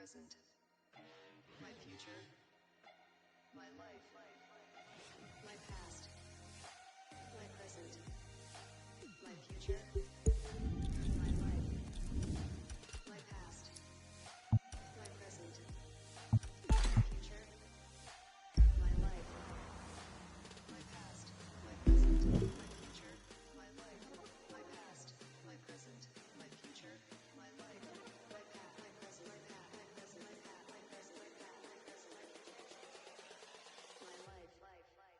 present, my future, my life, my past, my present, my future, my life, my past, my present, my future, my life, my past, my present, my future, my life, my past, my present, my future, my life, my past, my present, my past, my present, my past, my present, my past, my present, my future, my life, life, life.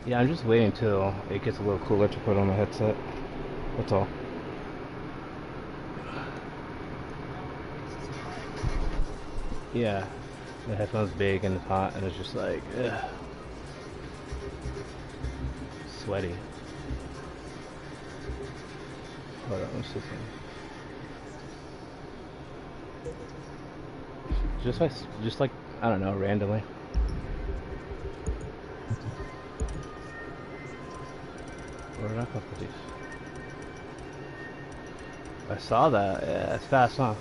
Yeah, I'm just waiting till it gets a little cooler to put on my headset. That's all. Yeah, the headphone's big and it's hot and it's just like, ugh, sweaty. Hold on, let's see something. Just like, I don't know, randomly. Where did I put these? I saw that. Yeah, it's fast, huh?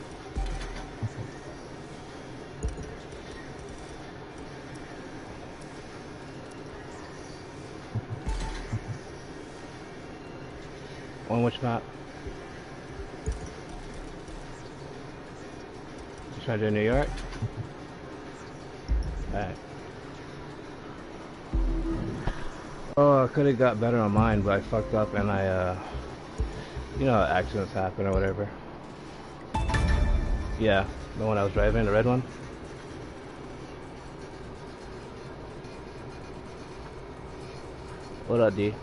On which map? You trying to do New York? Alright. Oh, I could have got better on mine, but I fucked up and you know, accidents happen or whatever. Yeah, the one I was driving, the red one. What up, D?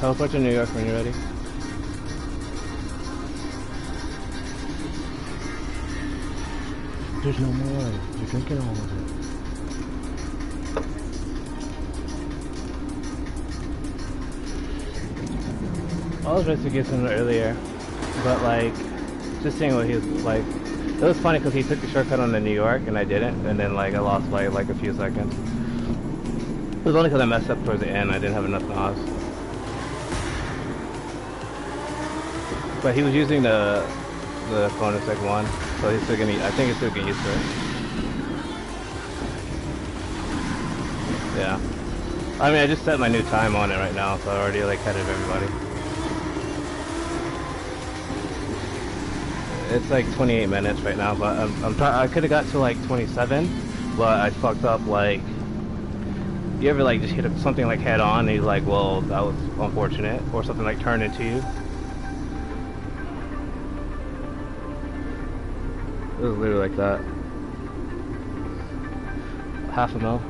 Teleport to New York when you're ready. There's no more. You're drinking all of it. I was ready to get some earlier, but like, just seeing what he was like. It was funny because he took the shortcut on the New York and I didn't, and then like I lost by like a few seconds. It was only because I messed up towards the end. I didn't have enough NOS. But he was using the bonus like one, so he's still gonna. I think he's still getting used to it. Yeah. I mean, I just set my new time on it right now, so I already like ahead of everybody. It's like 28 minutes right now, but I could have got to like 27, but I fucked up. Like, you ever like just hit something like head on, and you're like, well, that was unfortunate, or something like turned into you. It was literally like that. Half a mil.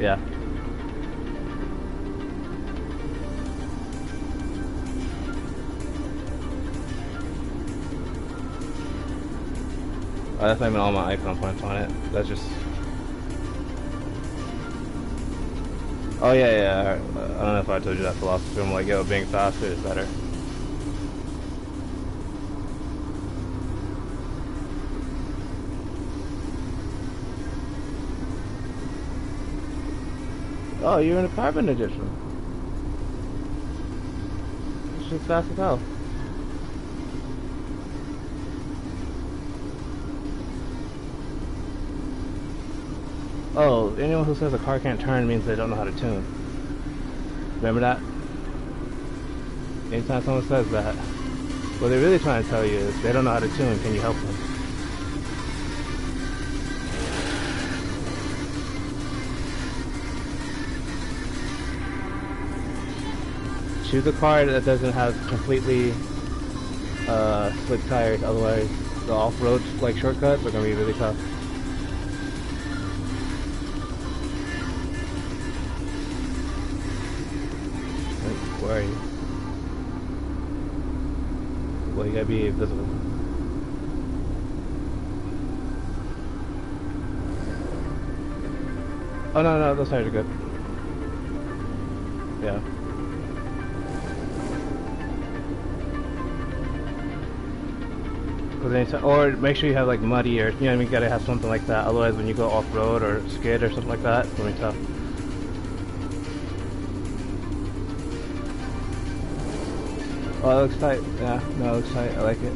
Yeah. Oh, that's not even all my icon points on it. That's just... Oh yeah, yeah. I don't know if I told you that philosophy. I'm like, yo, being faster is better. Oh, you're in a carbon edition. This shit's fast as hell. Oh, anyone who says a car can't turn means they don't know how to tune. Remember that? Anytime someone says that, what they're really trying to tell you is they don't know how to tune. Can you help them? Choose a car that doesn't have completely slick tires, otherwise the off-road like shortcuts are gonna be really tough. Where are you? Well, you gotta be visible. Oh no, those tires are good. Yeah. Or make sure you have like muddy or, you know what I mean, you gotta have something like that. Otherwise when you go off-road or skid or something like that, it's gonna be tough. Oh, it looks tight. Yeah, no, it looks tight. I like it.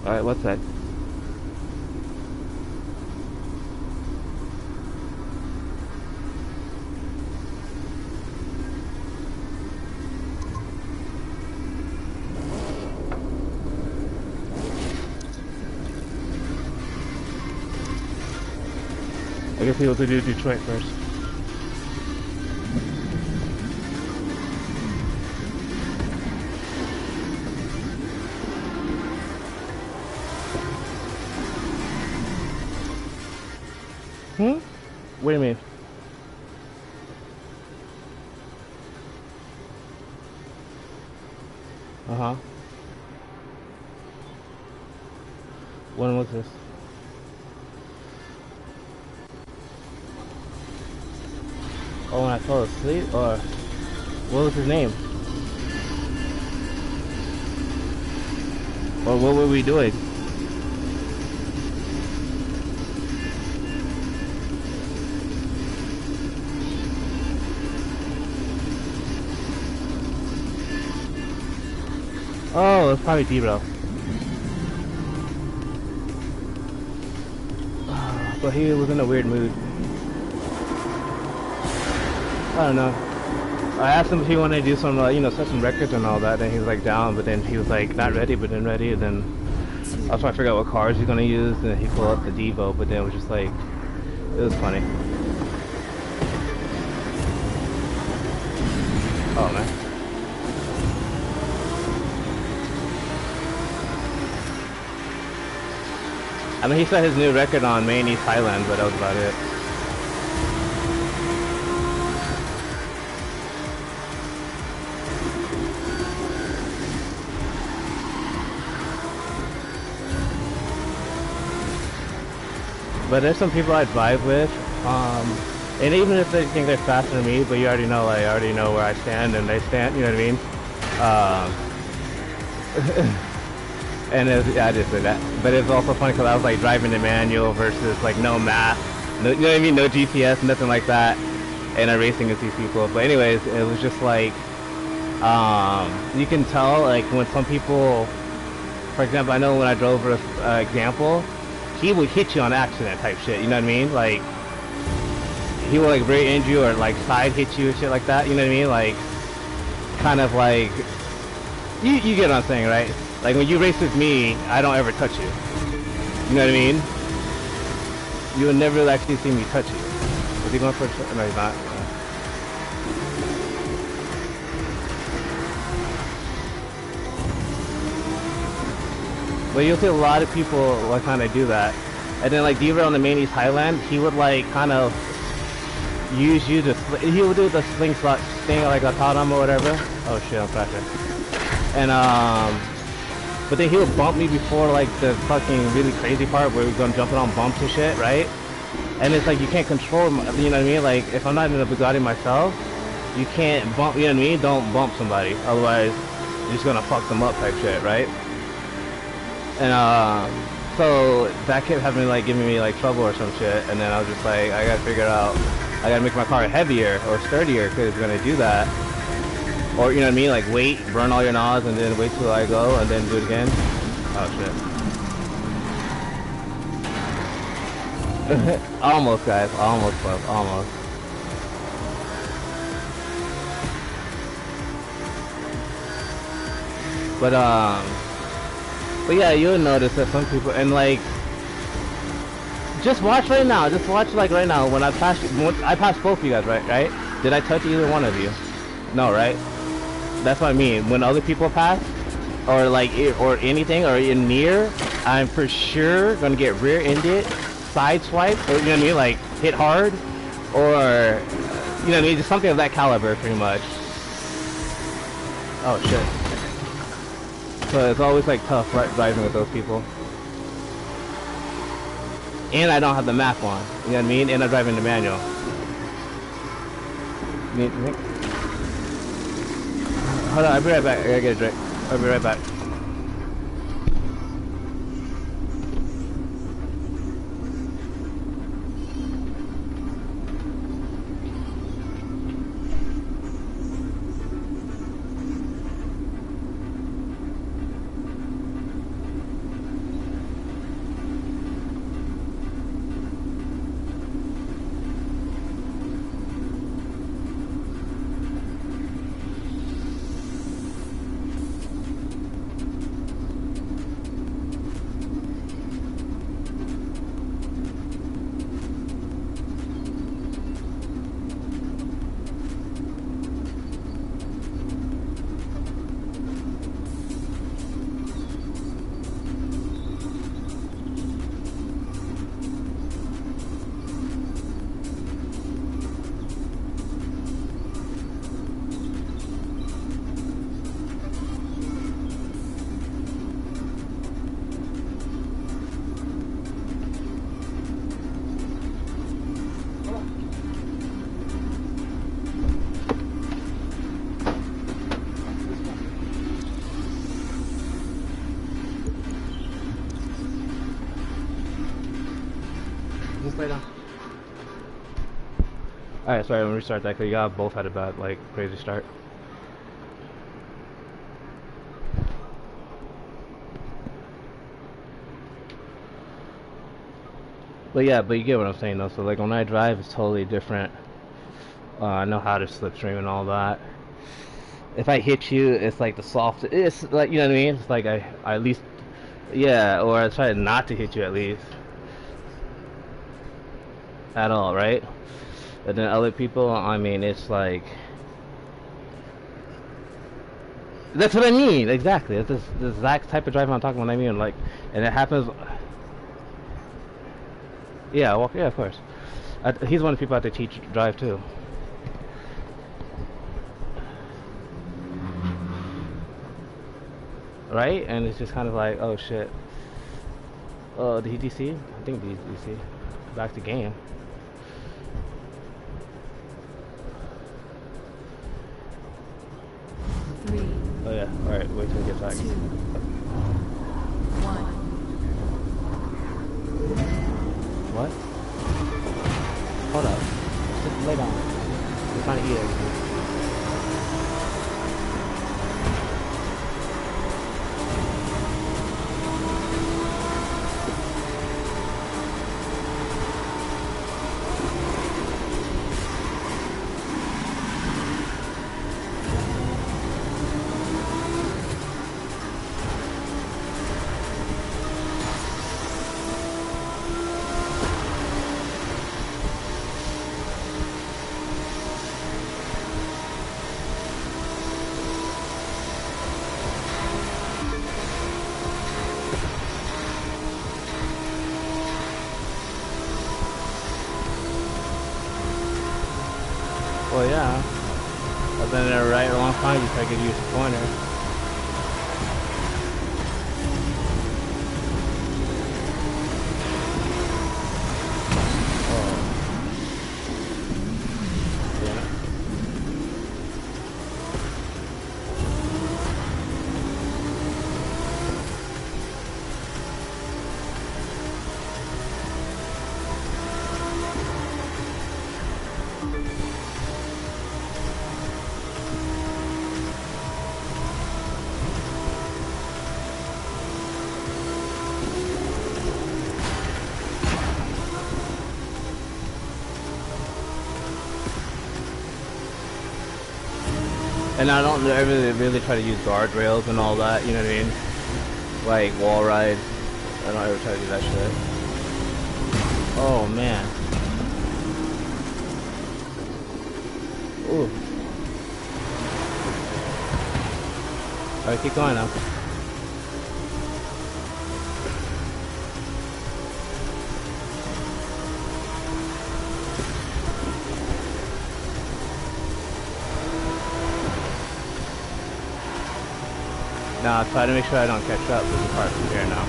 Alright, what's that? I guess we'll do Detroit first. What do you mean? Uh-huh. When was this? Oh, when I fell asleep? Or what was his name? Or what were we doing? Oh, it's probably D-Bro. But he was in a weird mood. I don't know. I asked him if he wanted to do some, you know, set some records and all that, and he was like down, but then he was like not ready, but then ready, and then I was trying to figure out what cars he's gonna use, and he pulled up the Devo, but then it was just like, it was funny. Oh man. I mean, he set his new record on Maine East Highland, but that was about it. But there's some people I'd vibe with, and even if they think they're faster than me, but you already know, like, I already know where I stand and they stand, you know what I mean? And it was, yeah, I just did that. But it's also funny because I was like driving the manual versus like no map, no, you know what I mean, no GPS, nothing like that, and I'm racing with these people. But anyways, it was just like, you can tell like when some people, for example, I know when I drove for example, he would hit you on accident type shit, you know what I mean? Like, he would like rear end you or like side hit you and shit like that, you know what I mean? Like, kind of like, you get what I'm saying, right? Like when you race with me, I don't ever touch you. You know what I mean? You would never actually see me touch you. Is he going for a shot? No, he's not. But you'll see a lot of people like kind of do that. And then like D-Rail on the Maine East Highland, he would like kind of use you to, he would do the slingshot thing like I taught him or whatever. Oh shit, I'm crashing. And but then he would bump me before like the fucking really crazy part where we're going jumping on bumps and shit, right? And it's like you can't control, you know what I mean? Like if I'm not in a Bugatti myself, you can't bump, you know what I mean? Don't bump somebody, otherwise you're just gonna fuck them up type shit, right? And so that kept having like giving me like trouble or some shit, and then I was just like, I gotta figure out, I gotta make my car heavier or sturdier because it's gonna do that. Or, you know what I mean, like wait, burn all your NOS and then wait till I go and then do it again. Oh shit. Almost, guys, almost, bro, almost. But yeah, you'll notice that some people, and like, just watch right now, just watch like right now, when I passed both of you guys, right? Did I touch either one of you? No, right? That's what I mean. When other people pass, or like, or anything, or in near, I'm for sure gonna get rear-ended, side swipe, or you know what I mean, like hit hard, or you know what I mean, just something of that caliber, pretty much. Oh shit. So it's always like tough driving with those people. And I don't have the map on, you know what I mean? And I'm driving the manual. Hold on, I'll be right back. I gotta get a drink. I'll be right back. Alright, sorry, I'm gonna restart that because y'all both had a bad, like, crazy start. But yeah, but you get what I'm saying though, so like when I drive it's totally different. I know how to slipstream and all that. If I hit you, it's like the soft, it's like, you know what I mean? It's like I at least, yeah, or I try not to hit you at least. At all, right? But then other people, I mean, it's like, that's what I mean, exactly. It's this exact type of driving I'm talking about, I mean, like, and it happens, yeah, well, yeah, of course. He's one of the people I have to teach drive too. Right? And it's just kind of like, oh shit. Oh, did he DC? I think he DC. Back to game. Oh yeah, alright, wait till he gets back. 2, 1. What? Hold up. Just lay down. We're trying to eat everything. Well, yeah. I've been there right a long time before I could use a pointer. And I don't ever really try to use guardrails and all that, you know what I mean? Like wall rides. I don't ever try to do that shit. Oh man. Ooh. Alright, keep going now. Nah, try to make sure I don't catch up. There's a part from here now.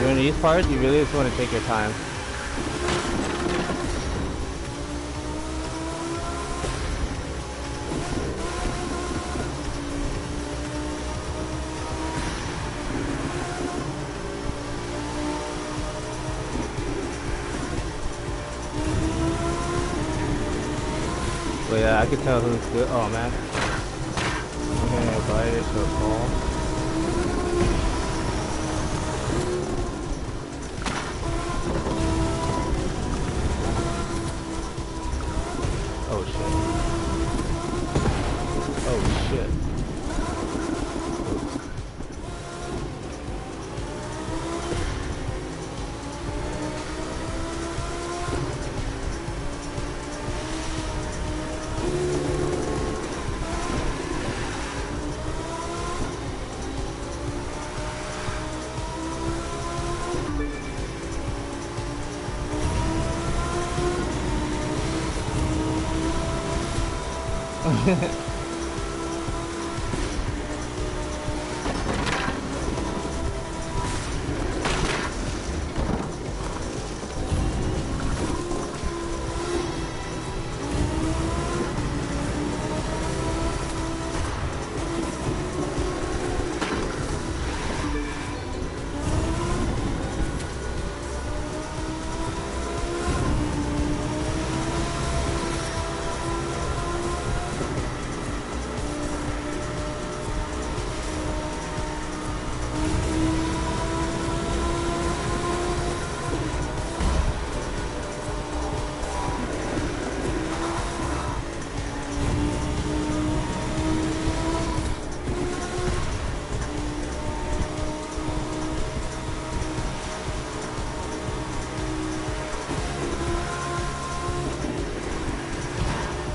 During these parts, you really just want to take your time. But yeah, I can tell who's good. Oh man. Okay, glide it to a fall. Oh shit. Oh shit.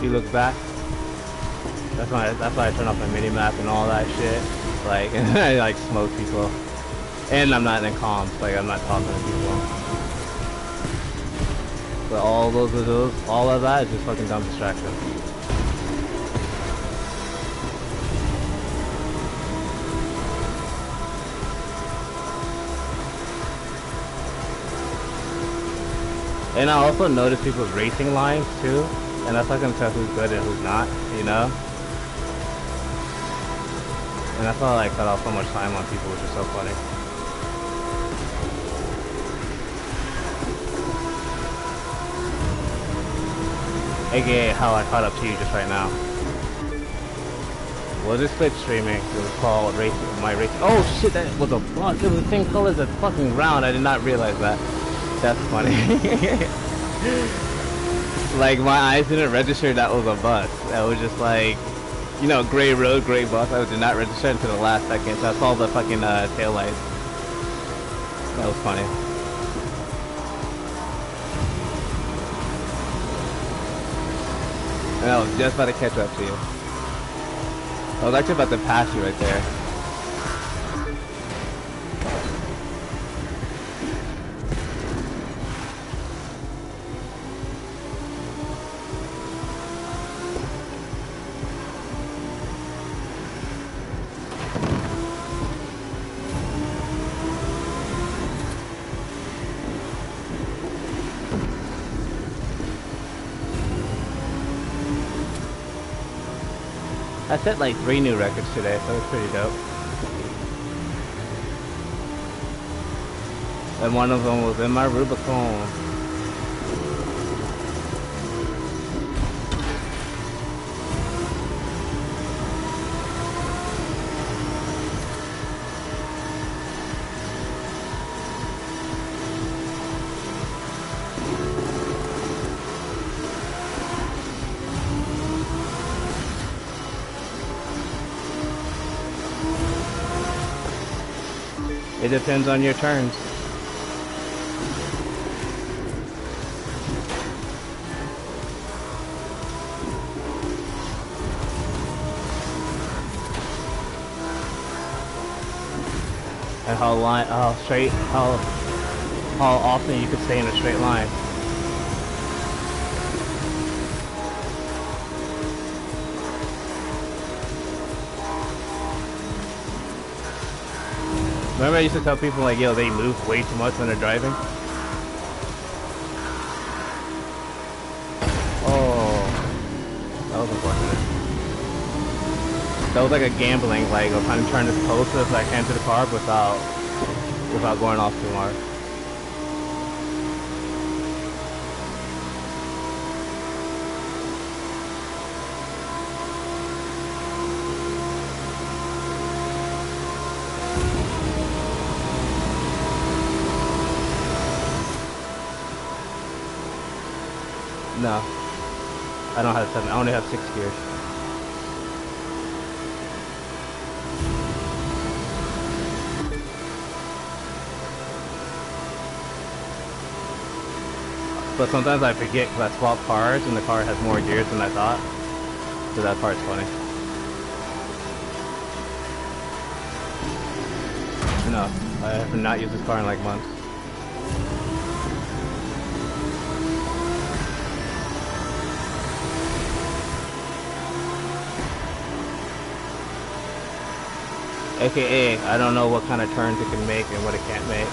You look back. That's why I turn off my mini map and all that shit. Like, and I like smoke people. And I'm not in comms, like I'm not talking to people. But all of that is just fucking dumb distraction. And I also notice people's racing lines too. And that's how I can tell who's good and who's not, you know? And that's why I cut off so much time on people, which is so funny. AKA how I caught up to you just right now. Was it split streaming? It was called my racing. Oh shit, that was a bus. It was the same color as the fucking ground. I did not realize that. That's funny. Like, my eyes didn't register that was a bus. That was just like, you know, gray road, gray bus. I did not register until the last second, so I saw the fucking tail lights. That was funny. And I was just about to catch up to you. I was actually about to pass you right there. I set like 3 new records today, so it's pretty dope. And one of them was in my Rubicon. It depends on your turns. And how often you could stay in a straight line. Remember I used to tell people like, yo, they move way too much when they're driving? Oh, that was unfortunate. That was like a gambling, like I'm trying to turn as close as I can to the car without going off too hard. No, I don't have 7. I only have 6 gears. But sometimes I forget because I swap cars and the car has more gears than I thought. So that part's funny. No, I have not used this car in like months. AKA, I don't know what kind of turns it can make and what it can't make.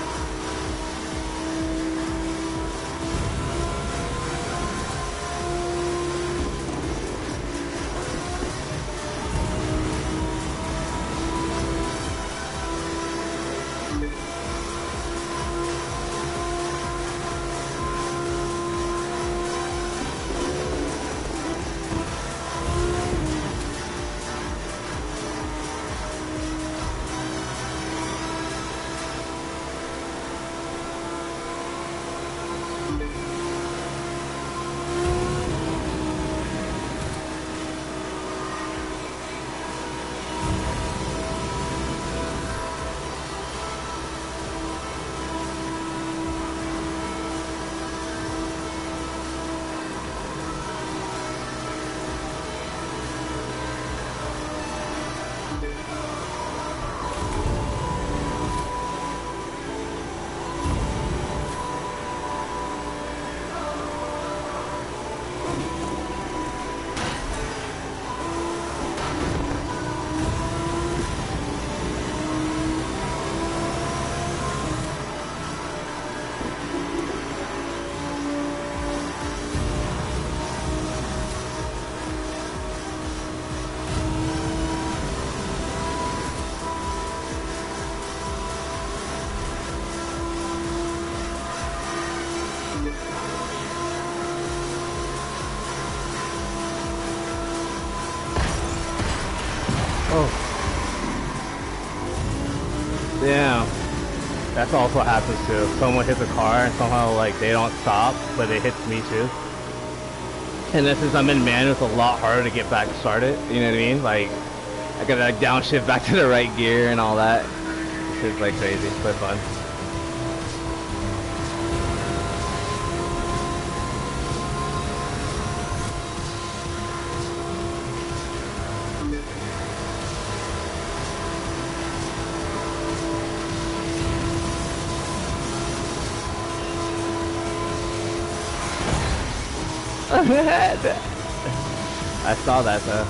Yeah, that's also what happens too. Someone hits a car and somehow like they don't stop, but it hits me too. And then since I'm in manual, it's a lot harder to get back started. You know what I mean? Like I gotta like downshift back to the right gear and all that. It's like crazy, but fun. I saw that though.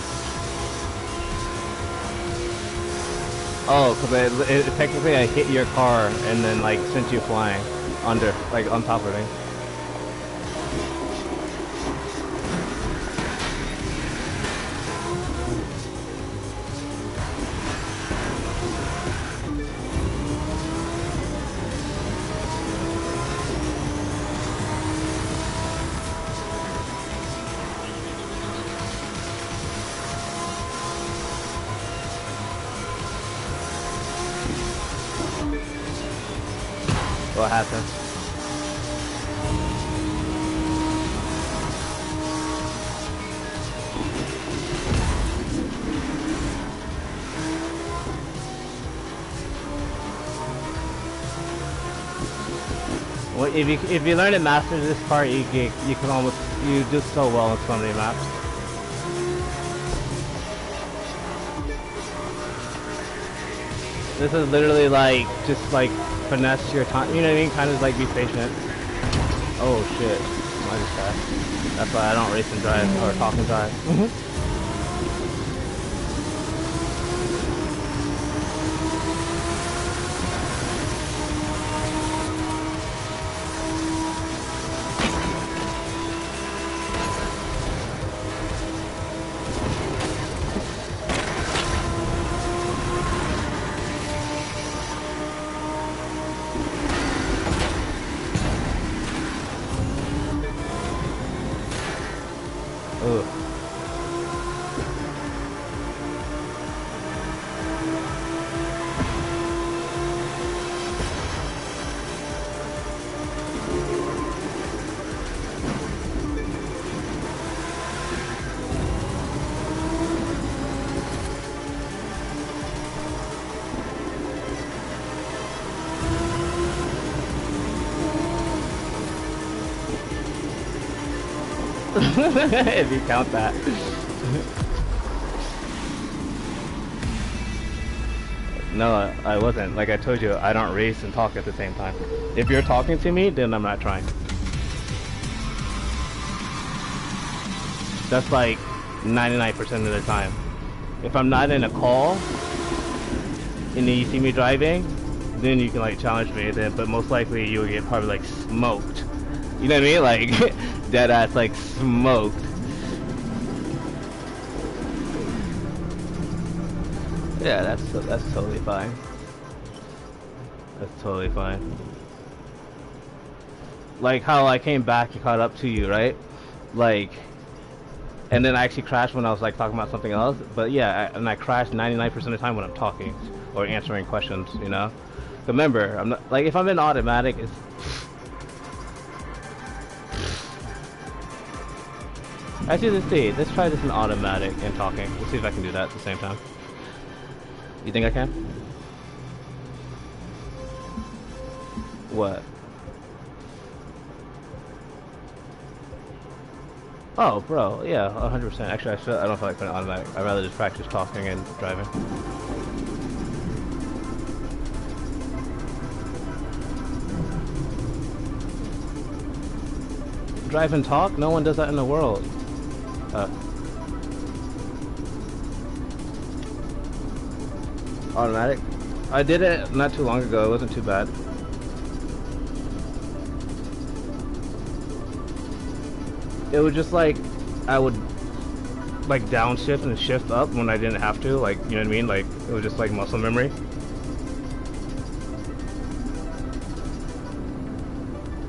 Oh, because technically I hit your car and then like sent you flying under, like on top of me. What happened? if you learn to master this part, you can almost you do so well in so many maps. This is literally like just like finesse your time. You know what I mean? Kind of like be patient. Oh shit! I just passed. That's why I don't race and drive or talk and drive. If you count that. No, I wasn't. Like I told you, I don't race and talk at the same time. If you're talking to me, then I'm not trying. That's like 99% of the time. If I'm not in a call, and then you see me driving, then you can like challenge me, then, but most likely you'll get probably like smoked. You know what I mean? Like, dead ass like smoked. Yeah, that's totally fine. That's totally fine. Like how I came back and caught up to you, right? Like, and then I actually crashed when I was like talking about something else. But yeah, and I crashed 99% of the time when I'm talking or answering questions, you know? Remember, I'm not like if I'm in automatic, it's actually let's see. Let's try this in automatic and talking. Let's see if I can do that at the same time. You think I can? What? Oh, bro, yeah, 100%. Actually, I don't feel like putting automatic. I'd rather just practice talking and driving. Drive and talk? No one does that in the world. Automatic? I did it not too long ago. It wasn't too bad. It was just like I would like downshift and shift up when I didn't have to, like, you know what I mean? Like it was just like muscle memory.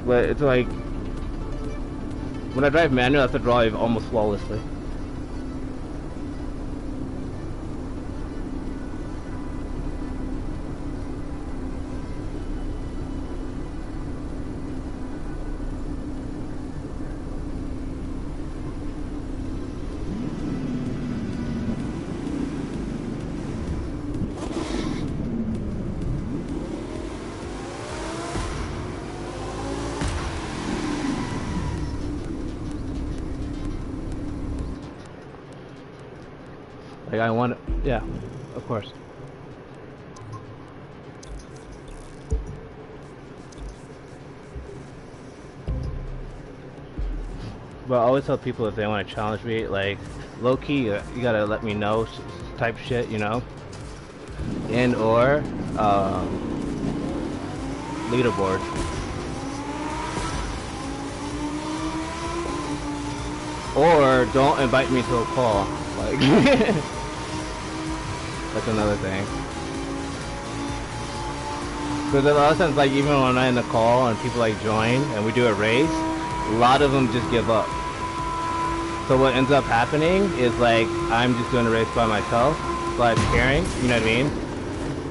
But it's like when I drive manual, I have to drive almost flawlessly. Like I want, yeah, of course. But I always tell people if they want to challenge me, like low key, you gotta let me know type shit, you know, and or leaderboard. Or don't invite me to a call, like. That's another thing. Because a lot of times, like even when I'm in the call and people like join and we do a race, a lot of them just give up. So what ends up happening is like I'm just doing a race by myself, like caring, you know what I mean?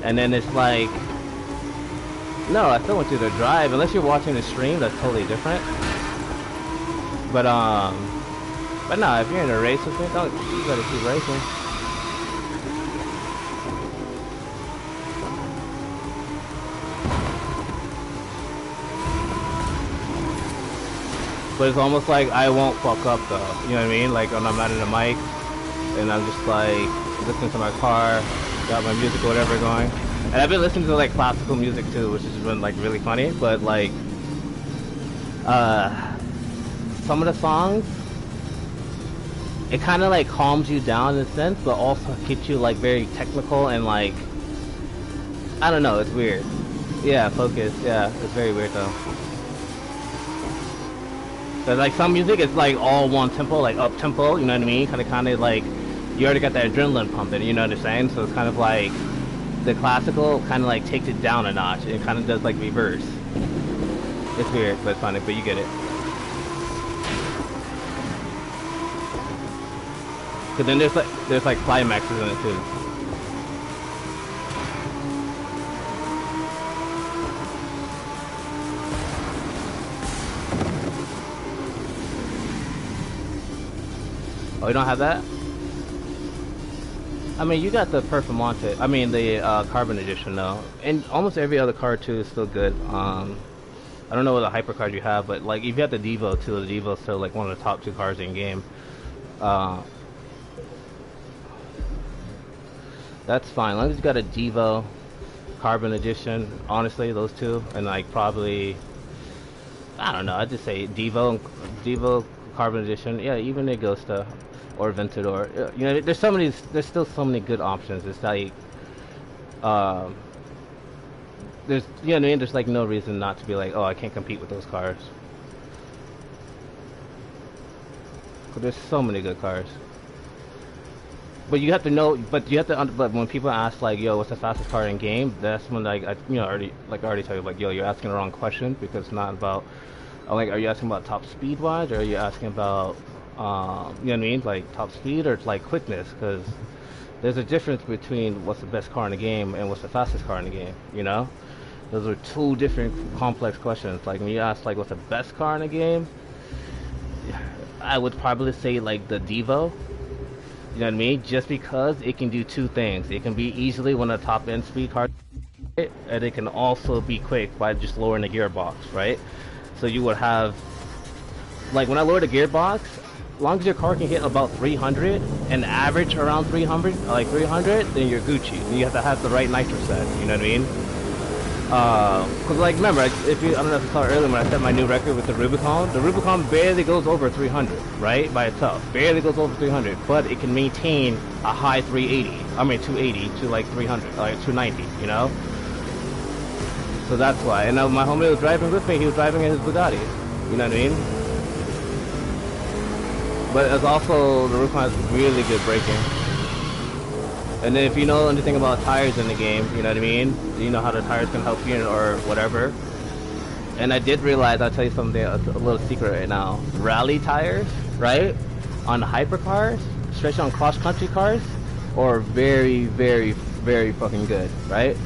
And then it's like, no, I still want you to drive. Unless you're watching the stream, that's totally different. But no, if you're in a race with me, don't, you gotta keep racing. but it's almost like I won't fuck up though. You know what I mean? Like when I'm out of the mic, and I'm just like listening to my car, got my music or whatever going. And I've been listening to like classical music too, which has been like really funny. But like, some of the songs, it kind of like calms you down in a sense, but also keeps you like very technical and like, I don't know, it's weird. Yeah, focus. Yeah, it's very weird though. But like some music, it's like all one tempo, like up tempo. You know what I mean? Kind of like you already got that adrenaline pumping. You know what I'm saying? So it's kind of like the classical kind of like takes it down a notch. It kind of does like reverse. It's weird, but it's funny. But you get it. Cause then there's like climaxes in it too. Oh, you don't have that? I mean, you got the Performante. I mean, the Carbon Edition, though. And almost every other card, too, is still good. I don't know what the hyper card you have, but, like, if you have the Devo, too, the Devo's still, like, one of the top 2 cards in game. That's fine. As long as you got a Devo, Carbon Edition, honestly, those two. And, like, probably... I don't know, I'd just say Devo, Carbon Edition. Yeah, even a Ghosta. Or Ventador. You know, there's still so many good options. It's like, there's, you know what I mean? There's like no reason not to be like, oh, I can't compete with those cars. But there's so many good cars. But you have to know, but when people ask like, yo, what's the fastest car in game? That's when like, I already tell you like, yo, you're asking the wrong question, because it's not about, like, are you asking about top speed wise, or are you asking about, you know what I mean, like top speed or like quickness? Because there's a difference between what's the best car in the game and what's the fastest car in the game. You know, those are two different complex questions. Like when you ask like what's the best car in the game, I would probably say like the Devo. You know what I mean? Just because it can do two things. It can be easily one of the top end speed cars, and it can also be quick by just lowering the gearbox, right? So you would have, like when I lower the gearbox, as long as your car can hit about 300 and average around 300, then you're Gucci. And you have to have the right nitro set. You know what I mean? Cause like remember, I don't know if you saw earlier when I set my new record with the Rubicon barely goes over 300, right? By itself, barely goes over 300, but it can maintain a high 280 to like 300, like 290, you know? So that's why. And my homie was driving with me, he was driving in his Bugatti, you know what I mean? But it's also, the Rubicon has really good braking. And then if you know anything about tires in the game, you know what I mean? You know how the tires can help you or whatever. And I did realize, I'll tell you something, a little secret right now. Rally tires, right? On hypercars, especially on cross-country cars, are very, very, very fucking good, right?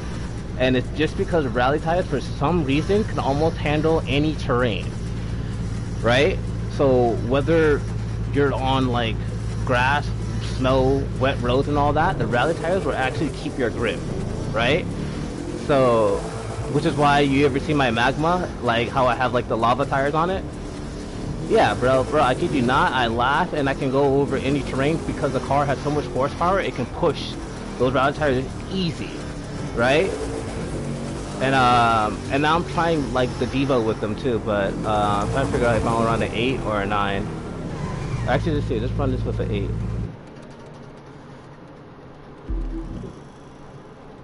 And it's just because rally tires, for some reason, can almost handle any terrain, right? So whether you're on like grass, snow, wet roads and all that, the rally tires will actually keep your grip, right? So, which is why you ever see my Magma, like how I have like the lava tires on it? Yeah, bro, I kid you not, I laugh and I can go over any terrain because the car has so much horsepower, it can push those rally tires easy, right? And now I'm trying like the Devo with them too, but I'm trying to figure out if I want to run an 8 or a 9. Actually, let's see, let's run this with an 8.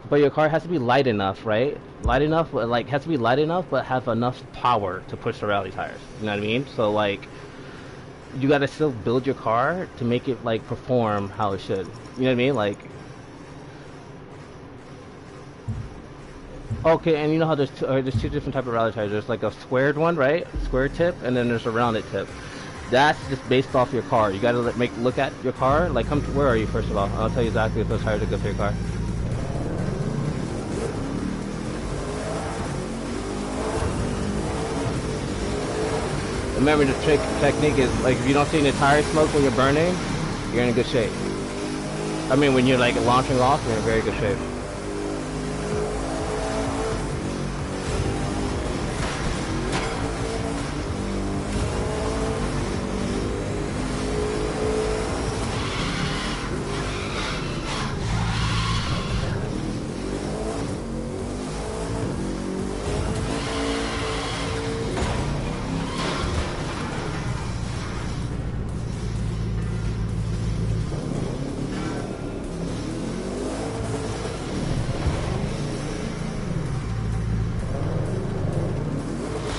But your car has to be light enough, right? Light enough, like, has to be light enough, but have enough power to push the rally tires. You know what I mean? So, like, you gotta still build your car to make it, like, perform how it should. You know what I mean? Like, okay, and you know how there's two different type of rally tires. There's, like, a squared one, right? Square tip, and then there's a rounded tip. That's just based off your car. You gotta look at your car. Like, where are you, first of all? I'll tell you exactly if those tires are good for your car. Remember, the technique is, like, if you don't see any tire smoke when you're burning, you're in good shape. I mean, when you're, like, launching off, you're in very good shape.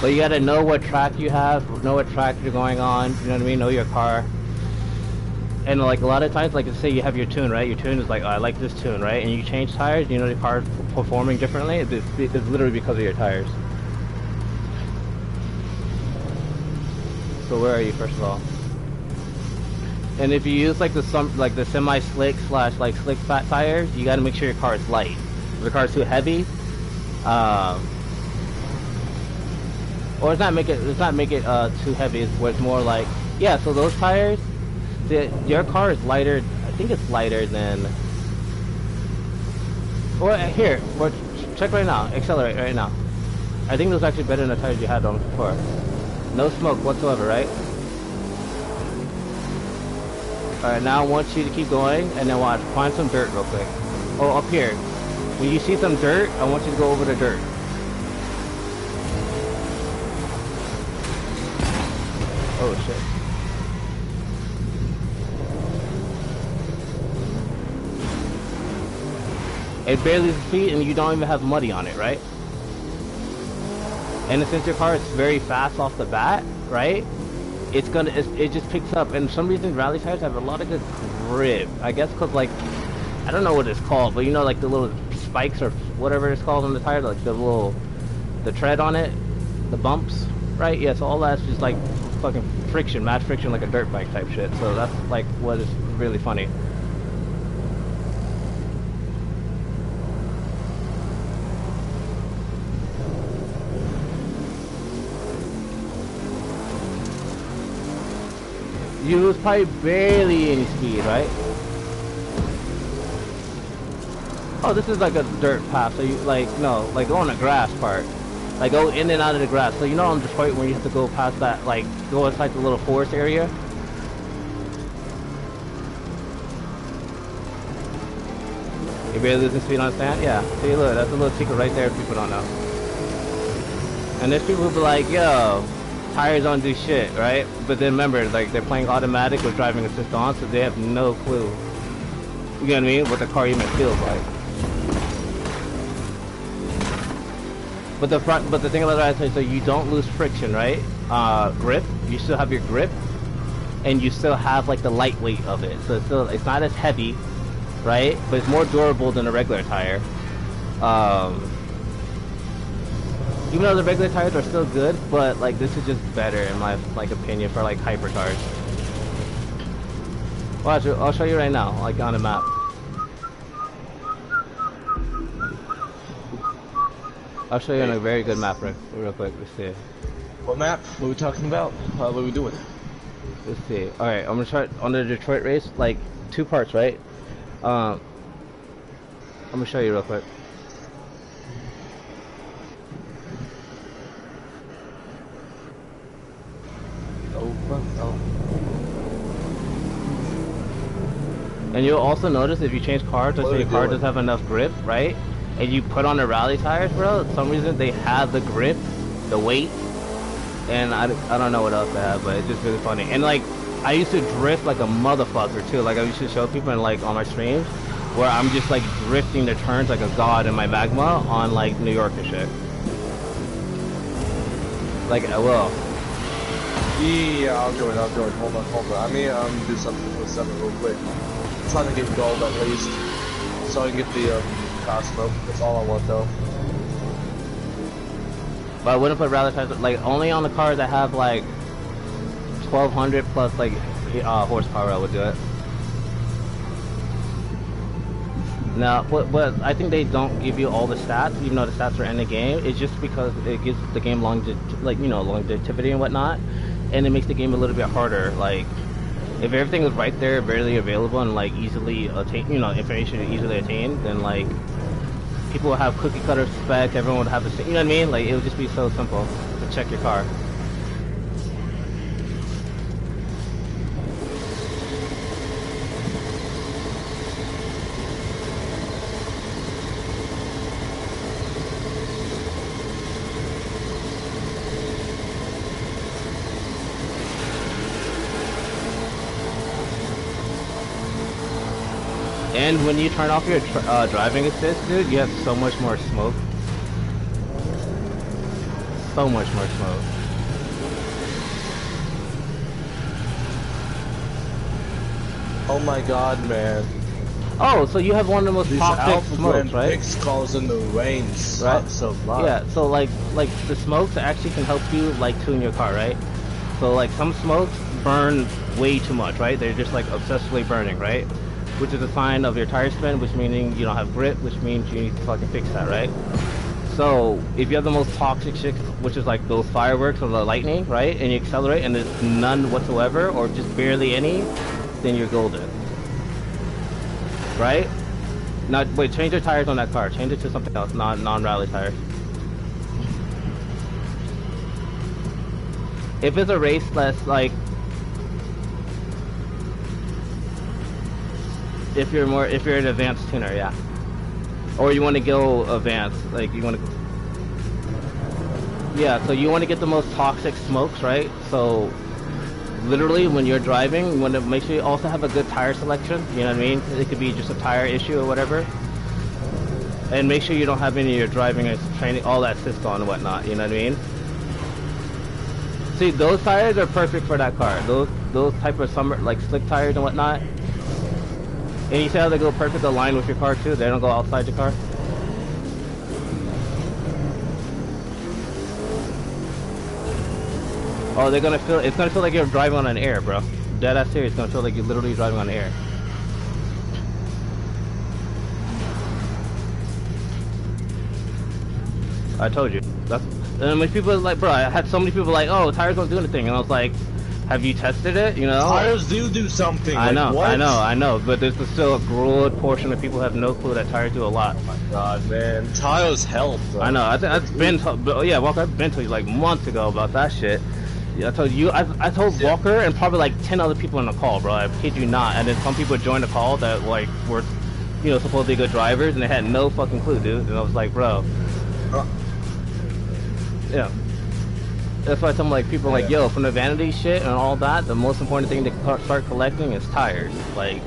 But you gotta know what track you have, know what track you're going on, you know what I mean, know your car. And like a lot of times, like say you have your tune, right? Your tune is like, oh, I like this tune, right? And you change tires, you know the car's performing differently, it's literally because of your tires. So where are you, first of all? And if you use like the semi-slick / like slick fat tires, you gotta make sure your car is light. If the car is too heavy, or it's not make it too heavy. It's more like, yeah. So those tires, your car is lighter. I think it's lighter than. Or here, check right now. Accelerate right now. I think those are actually better than the tires you had on before. No smoke whatsoever, right? Alright, now I want you to keep going, and then watch. Find some dirt real quick. Oh, up here. When you see some dirt, I want you to go over the dirt. Oh shit. It barely is feet, and you don't even have muddy on it, right? And since your car is very fast off the bat, right? It just picks up, and for some reason rally tires have a lot of good grip. I guess because like, I don't know what it's called, but you know, like the little spikes or whatever it's called on the tire, like the tread on it, the bumps, right? Yeah, so all that's just like fucking friction, mad friction, like a dirt bike type shit. So that's like what is really funny. You lose probably barely any speed, right? Oh, this is like a dirt path, so you like go on the grass part, like go in and out of the grass. So you know in Detroit when you have to go past that, like go inside the little forest area. You barely losing speed on sand? Yeah. See, look, that's a little secret right there. People don't know. And there's people who be like, yo, tires don't do shit, right? But then remember, like they're playing automatic with driving assist on, so they have no clue. You know what I mean? What the car even feels like. But the thing about that is, so you don't lose friction, right? Grip, you still have your grip, and you still have like the lightweight of it. So it's not as heavy, right? But it's more durable than a regular tire. Even though the regular tires are still good, but like this is just better in my like opinion for like hyper cars. Watch, I'll show you right now, like on a map. I'll show you on a very good map real quick. Let's see. What map? What are we talking about? What are we doing? Let's see. All right, I'm gonna start on the Detroit race, like 2 parts, right? I'm gonna show you real quick. And you'll also notice if you change cars, let's say your car doesn't have enough grip, right? And you put on the rally tires, bro, for some reason they have the grip, the weight, and I don't know what else they have, but it's just really funny. And like, I used to drift like a motherfucker too. Like I used to show people and like on my streams, where I'm just like drifting the turns like a god in my Magma on like New York and shit. Like I will. Yeah, I'll join. Hold on. I mean, do something with 7 real quick. I'm trying to get gold at least, so I can get the car smoke. That's all I want though. But I wouldn't put rally tires, like only on the cars that have like 1200 plus like horsepower I would do it. Now, but I think they don't give you all the stats, even though the stats are in the game. It's just because it gives the game longevity and whatnot, and it makes the game a little bit harder. Like, if everything was right there, barely available, and like easily attain, information easily attained, then like people would have cookie cutter specs. Everyone would have the same. You know what I mean? Like it would just be so simple to check your car. And when you turn off your driving assist, dude, you have so much more smoke. so much more smoke. Oh my god, man. Oh, so you have one of the most These toxic smokes, Alpha right? Picks causing the rain Right. so much. Yeah, so like the smokes actually can help you like tune your car, right? So like some smokes burn way too much, right? They're just like obsessively burning, right? Which is a sign of your tire spin, which meaning you don't have grip, which means you need to fucking fix that, right? So if you have the most toxic shit, which is like those fireworks or the lightning, right? And you accelerate and there's none whatsoever or just barely any, then you're golden. Right? Now, wait, change your tires on that car. Change it to something else, non-rally tires. If it's a race that's like, if you're an advanced tuner, yeah. Or you want to go advanced, like you want to. Yeah, so you want to get the most toxic smokes, right? So literally when you're driving, you want to make sure you also have a good tire selection, you know what I mean? It could be just a tire issue or whatever. And make sure you don't have any of your driving and training, all that assist on and whatnot, you know what I mean? See, those tires are perfect for that car. Those type of summer, like slick tires and whatnot. And you see how they go perfect align with your car too? They don't go outside your car? Oh, they're gonna feel, it's gonna feel like you're driving on an air, bro. Dead ass serious, it's gonna feel like you're literally driving on air. I told you. That's, and when people are like, bro, I had so many people like, oh, tires don't do anything, and I was like, have you tested it? You know? Tires do something. I know, what? I know, but there's still a broad portion of people who have no clue that tires do a lot. Oh my god, man. Tires help, bro. I know, I've been, yeah, Walker, I've been to you like months ago about that shit. Yeah, I told you, I told Walker and probably like 10 other people in the call, bro. I kid you not. And then some people joined the call that like were, you know, supposedly good drivers, and they had no fucking clue, dude. And I was like, bro. Yeah. That's why some like people are like, yo, from the vanity shit and all that, the most important thing to start collecting is tires. Like.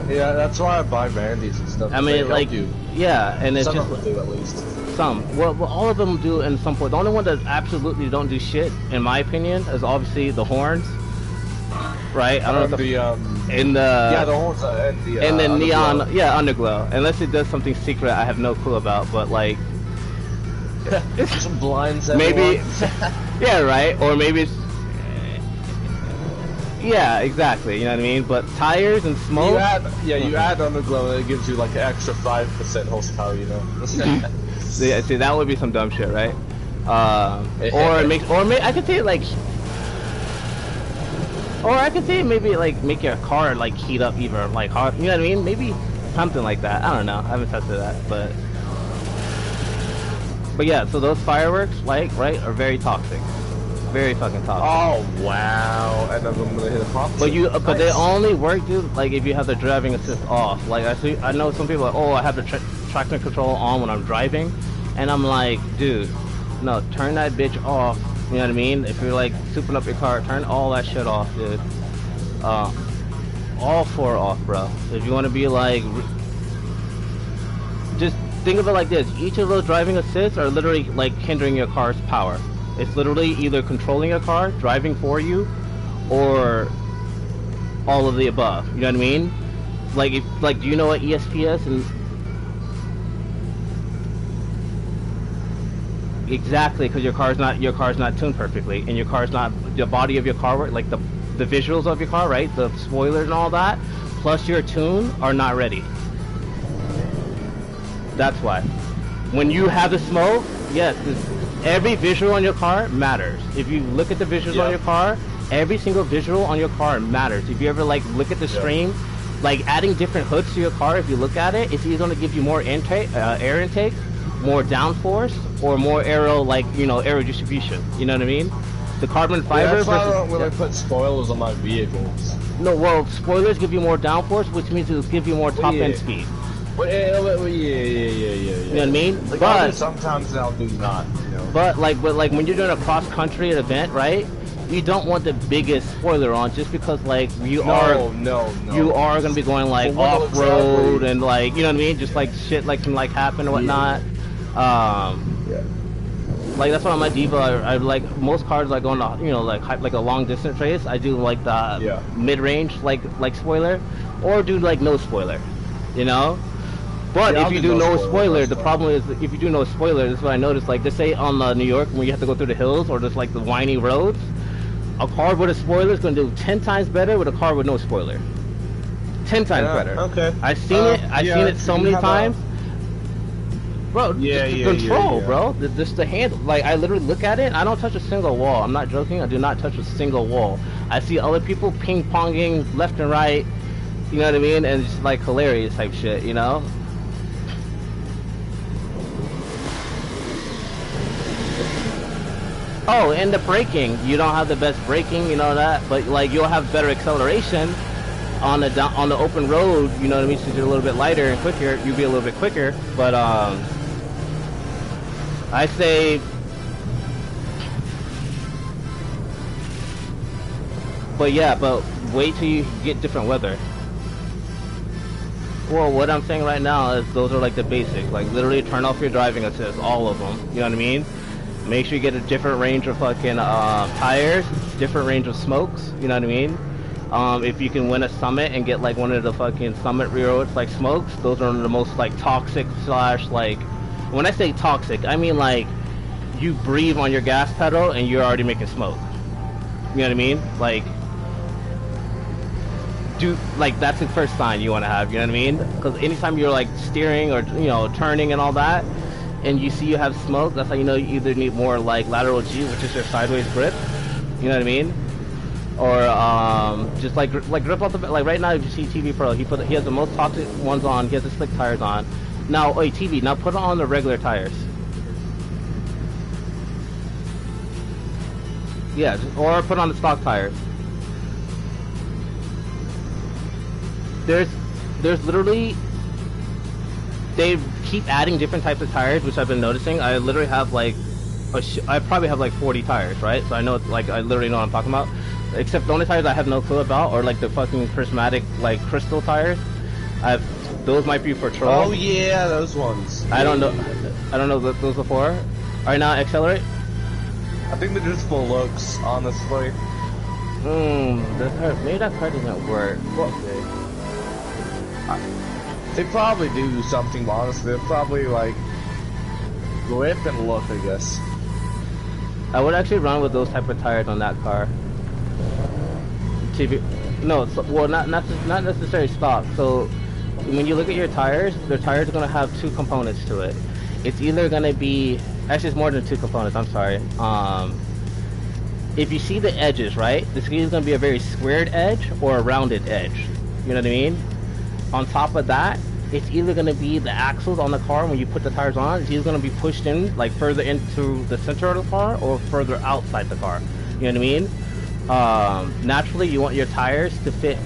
Yeah, that's why I buy vanities and stuff. I mean, like, yeah, and it's some just of them do at least. some. Well, all of them do in some point. The only one that absolutely don't do shit, in my opinion, is obviously the horns. Right? I don't know. Yeah, the horns and the neon, underglow. yeah, underglow. Unless it does something secret I have no clue about, but like. Just blinds Maybe. everyone. Yeah, right. Or maybe it's. Yeah, exactly. You know what I mean. But tires and smoke. You add underglow and it gives you like an extra 5% horsepower. You know. See, that would be some dumb shit, right? Or I could see it like. Or I could see it maybe like make your car like heat up even like hard. You know what I mean? Maybe something like that. I don't know. I haven't tested that, but. But yeah, so those fireworks, like, right, are very toxic. Very fucking toxic. Oh, wow. And I'm gonna hit a pop. But they only work, dude, like, if you have the driving assist off. Like, I know some people are like, oh, I have the traction control on when I'm driving. And I'm like, dude, no, turn that bitch off. You know what I mean? If you're, like, souping up your car, turn all that shit off, dude. All four off, bro. If you want to be, like, just think of it like this. Each of those driving assists are literally like hindering your car's power. It's literally either controlling your car, driving for you, or all of the above. You know what I mean? Like, do you know what ESPS and exactly, because your car's not tuned perfectly, and your car's not, the body of your car, like the visuals of your car, right? The spoilers and all that, plus your tune are not ready. That's why. When you have the smoke, yes, every visual on your car matters. If you look at the visuals on your car, every single visual on your car matters. If you ever like look at the stream, like adding different hoods to your car, if you look at it, it's either going to give you more air intake, more downforce, or more aero, like, you know, aero distribution. You know what I mean? The carbon fiber that's why I versus... don't really put spoilers on my vehicles. No, well, spoilers give you more downforce, which means it'll give you more top end speed. Yeah. You know what I mean? Like, but sometimes I'll do not, you know. But like when you're doing a cross country event, right? You don't want the biggest spoiler on just because like you are gonna be going like off road and like, you know what I mean? Just like shit like can like happen and whatnot. Like that's why on my Diva, I like most cars I go on, you know, like a long distance race. I do like the mid range, like spoiler, or do like no spoiler, you know. But if you do no spoiler, the problem is if you do no spoiler, this is what I noticed. Like they say on New York when you have to go through the hills or just like the windy roads, a car with a spoiler is going to do 10 times better with a car with no spoiler. 10 times better. Okay. I've seen it. I've seen it so many times. Bro, the control, bro. Just the handle. Like, I literally look at it, I don't touch a single wall. I'm not joking, I do not touch a single wall. I see other people ping-ponging left and right, you know what I mean? And it's like hilarious type shit, you know? Oh, and the braking. You don't have the best braking, you know that? But, like, you'll have better acceleration on the open road, you know what I mean? Since you're a little bit lighter and quicker, you'll be a little bit quicker. But, I say, but yeah, but wait till you get different weather. Well, what I'm saying right now is those are like the basics. Like literally turn off your driving assist, all of them. You know what I mean? Make sure you get a different range of fucking tires, different range of smokes. You know what I mean? If you can win a summit and get like one of the fucking summit reroads like smokes, those are the most like toxic slash like. When I say toxic, I mean like you breathe on your gas pedal and you're already making smoke. You know what I mean? Like, that's the first sign you want to have. You know what I mean? Because anytime you're like steering or you know turning and all that, and you see you have smoke, that's how you know you either need more like lateral G, which is your sideways grip. You know what I mean? Or just like grip off the like right now. If you see TV Pro, he has the most toxic ones on. He has the slick tires on. Now, wait, TV, now put on the regular tires. Yeah, or put on the stock tires. There's literally, they keep adding different types of tires, which I've been noticing. I literally have like, I probably have like 40 tires, right? So I know, like, I literally know what I'm talking about. Except the only tires I have no clue about are like the fucking prismatic, like, crystal tires. Those might be for troll. Oh yeah, those ones. I don't know those before. Alright, now accelerate. I think they're just for looks, honestly. Maybe that car doesn't work. Well, they probably do something, but honestly, they're probably like grip and look, I guess. I would actually run with those type of tires on that car. No, well, not necessarily stock. So when you look at your tires, their tires are going to have two components to it. It's either going to be, actually it's more than two components, I'm sorry. If you see the edges, right, this is either going to be a very squared edge or a rounded edge. You know what I mean? On top of that, it's either going to be the axles on the car when you put the tires on, it's either going to be pushed in, like further into the center of the car or further outside the car. You know what I mean? Naturally, you want your tires to fit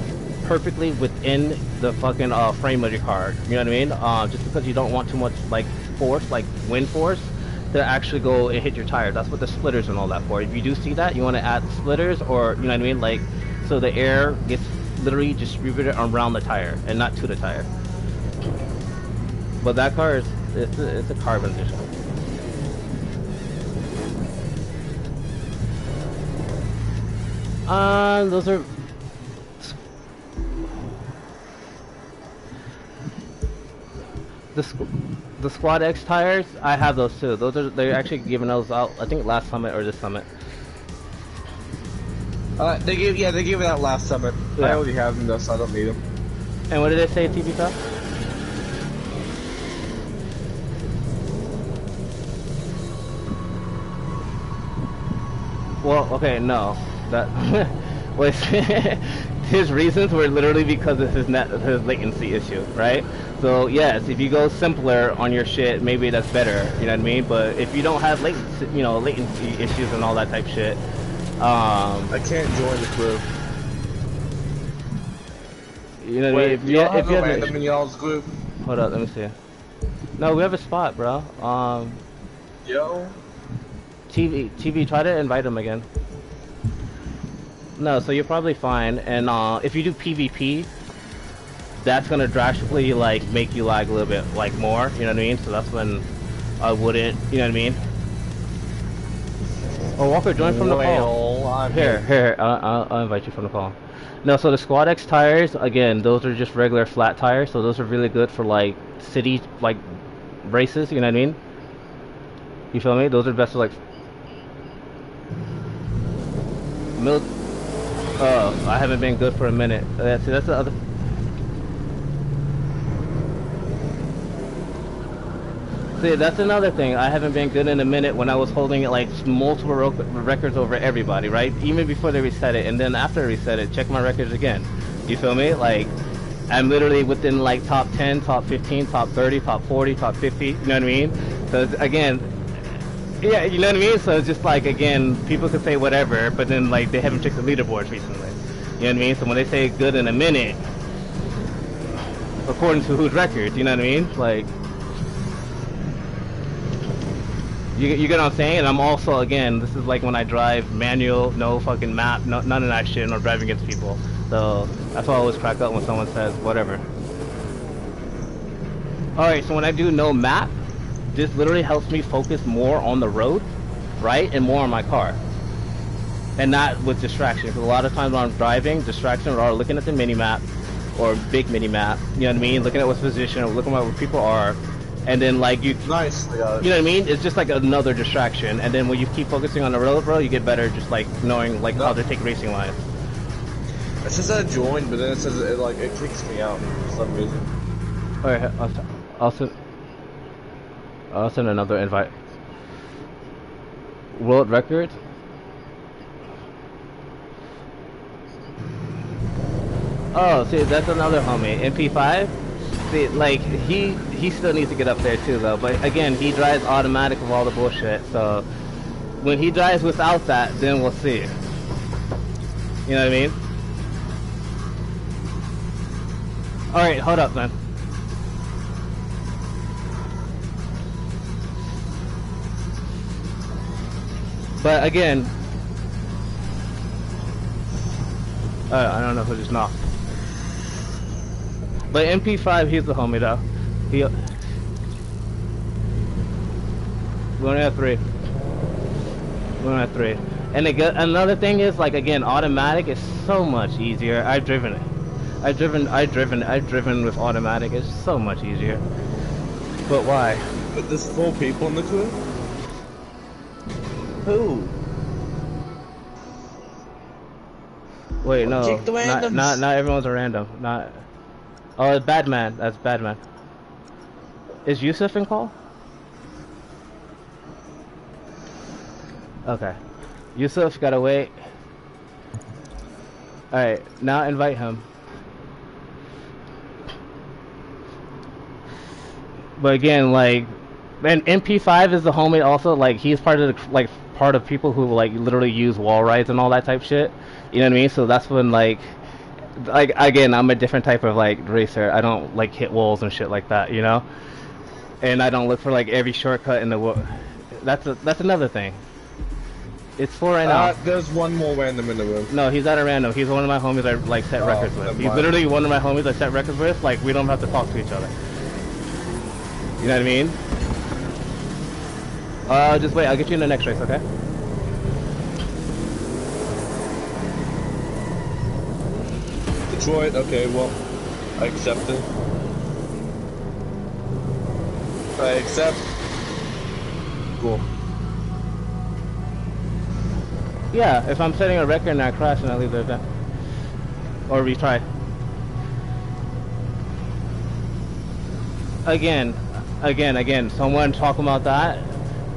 perfectly within the fucking frame of your car. You know what I mean? Just because you don't want too much like force, like wind force, to actually go and hit your tire. That's what the splitters and all that for. If you do see that, you want to add splitters, or you know what I mean, like so the air gets literally distributed around the tire and not to the tire. But that car is it's a carbon edition. Those are the Squad X tires. I have those too. They're actually giving those out. I think last summit or this summit. They gave it out last summit. Yeah. I already have them though, so I don't need them. And what did they say, TV Top? Well, okay, no. That was his reasons were literally because of his latency issue, right? So yes, if you go simpler on your shit, maybe that's better. You know what I mean? But if you don't have latency issues and all that type shit, I can't join the crew. You know what I mean? If you have a random in y'all's group. Hold up, let me see. No, we have a spot, bro. Yo. TV, try to invite him again. No, so you're probably fine. And if you do PvP, that's gonna drastically like make you lag a little bit like more. You know what I mean? So that's when I wouldn't. You know what I mean? Oh, Walker, join from the call. Well, I'm Here, I'll invite you from the call. No, so the Squad X tires, again, those are just regular flat tires, so those are really good for like city like races. You know what I mean? You feel me? Those are best for like milk. Oh, I haven't been good for a minute. See, that's the other. See, that's another thing. I haven't been good in a minute when I was holding like multiple records over everybody, right? Even before they reset it, and then after I reset it, check my records again. You feel me? Like, I'm literally within like top 10, top 15, top 30, top 40, top 50. You know what I mean? So again, yeah, you know what I mean? So it's just like, again, people could say whatever, but then like they haven't checked the leaderboards recently. You know what I mean? So when they say good in a minute, according to whose records, you know what I mean? Like, you get what I'm saying? And I'm also, again, this is like when I drive manual, no fucking map, none of that shit, no driving against people. So that's why I always crack up when someone says whatever. Alright, so when I do no map, this literally helps me focus more on the road, right? And more on my car. And not with distraction. Because a lot of times when I'm driving, distractions are looking at the mini-map or big mini-map, you know what I mean? Looking at what's position, or looking at where people are. And then like you nice. You know what I mean? It's just like another distraction. And then when you keep focusing on the road, bro, you get better just like knowing like how to take racing lines. It says I joined, but then it says it kicks me out for some reason. Alright, I'll send another invite. World record? Oh, see, that's another homie. MP5? See, like, he still needs to get up there too, though. But again, he drives automatic with all the bullshit, so when he drives without that, then we'll see. You know what I mean? Alright, hold up, man. But again, I don't know who just knocked. But MP5, he's the homie though. We only have three. And another thing is, like, again, automatic is so much easier. I've driven it. I've driven with automatic. It's so much easier. But why? But there's 4 people in the crew? Who? Wait, no. Kick the randoms. Not everyone's a random. Not. Oh, it's Badman. That's Badman. Is Yusuf in call? Okay. Yusuf, gotta wait. Alright, now invite him. But again, like, and MP5 is the homie also, like, he's part of the, like, part of people who, like, literally use wall rides and all that type shit. You know what I mean? So that's when, like, again, I'm a different type of, like, racer. I don't, like, hit walls and shit like that, you know? And I don't look for, like, every shortcut in the world. That's another thing. It's 4 right now. There's one more random in the room. No, he's not a random. He's one of my homies I, like, set records with. He's literally one of my homies I set records with. Like, we don't have to talk to each other. You know what I mean? Just wait. I'll get you in the next race, okay? Detroit, okay, well, I accept it. I accept. Cool. Yeah, if I'm setting a record and I crash and I leave the event. Or retry. Again, someone talking about that.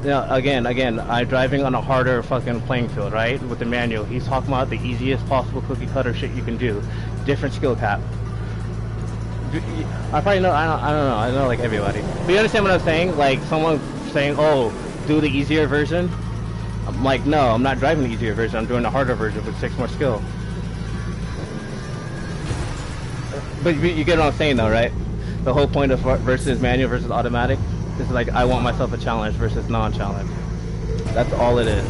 You know, again, I'm driving on a harder fucking playing field, right? With the manual. He's talking about the easiest possible cookie cutter shit you can do. Different skill cap. I probably know, I don't know, I know like everybody. But you understand what I'm saying? Like, someone saying, oh, do the easier version? I'm like, no, I'm not driving the easier version, I'm doing the harder version with 6 more skill. But you get what I'm saying though, right? The whole point of versus manual versus automatic is like, I want myself a challenge versus non-challenge. That's all it is.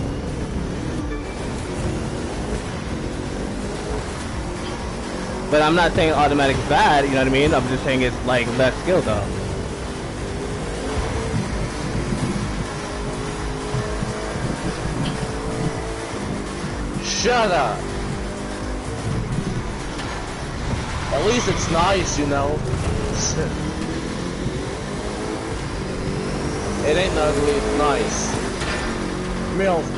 But I'm not saying automatic is bad, you know what I mean? I'm just saying it's like less skill though. Shut up. At least it's nice, you know. It ain't ugly, it's nice. Millz,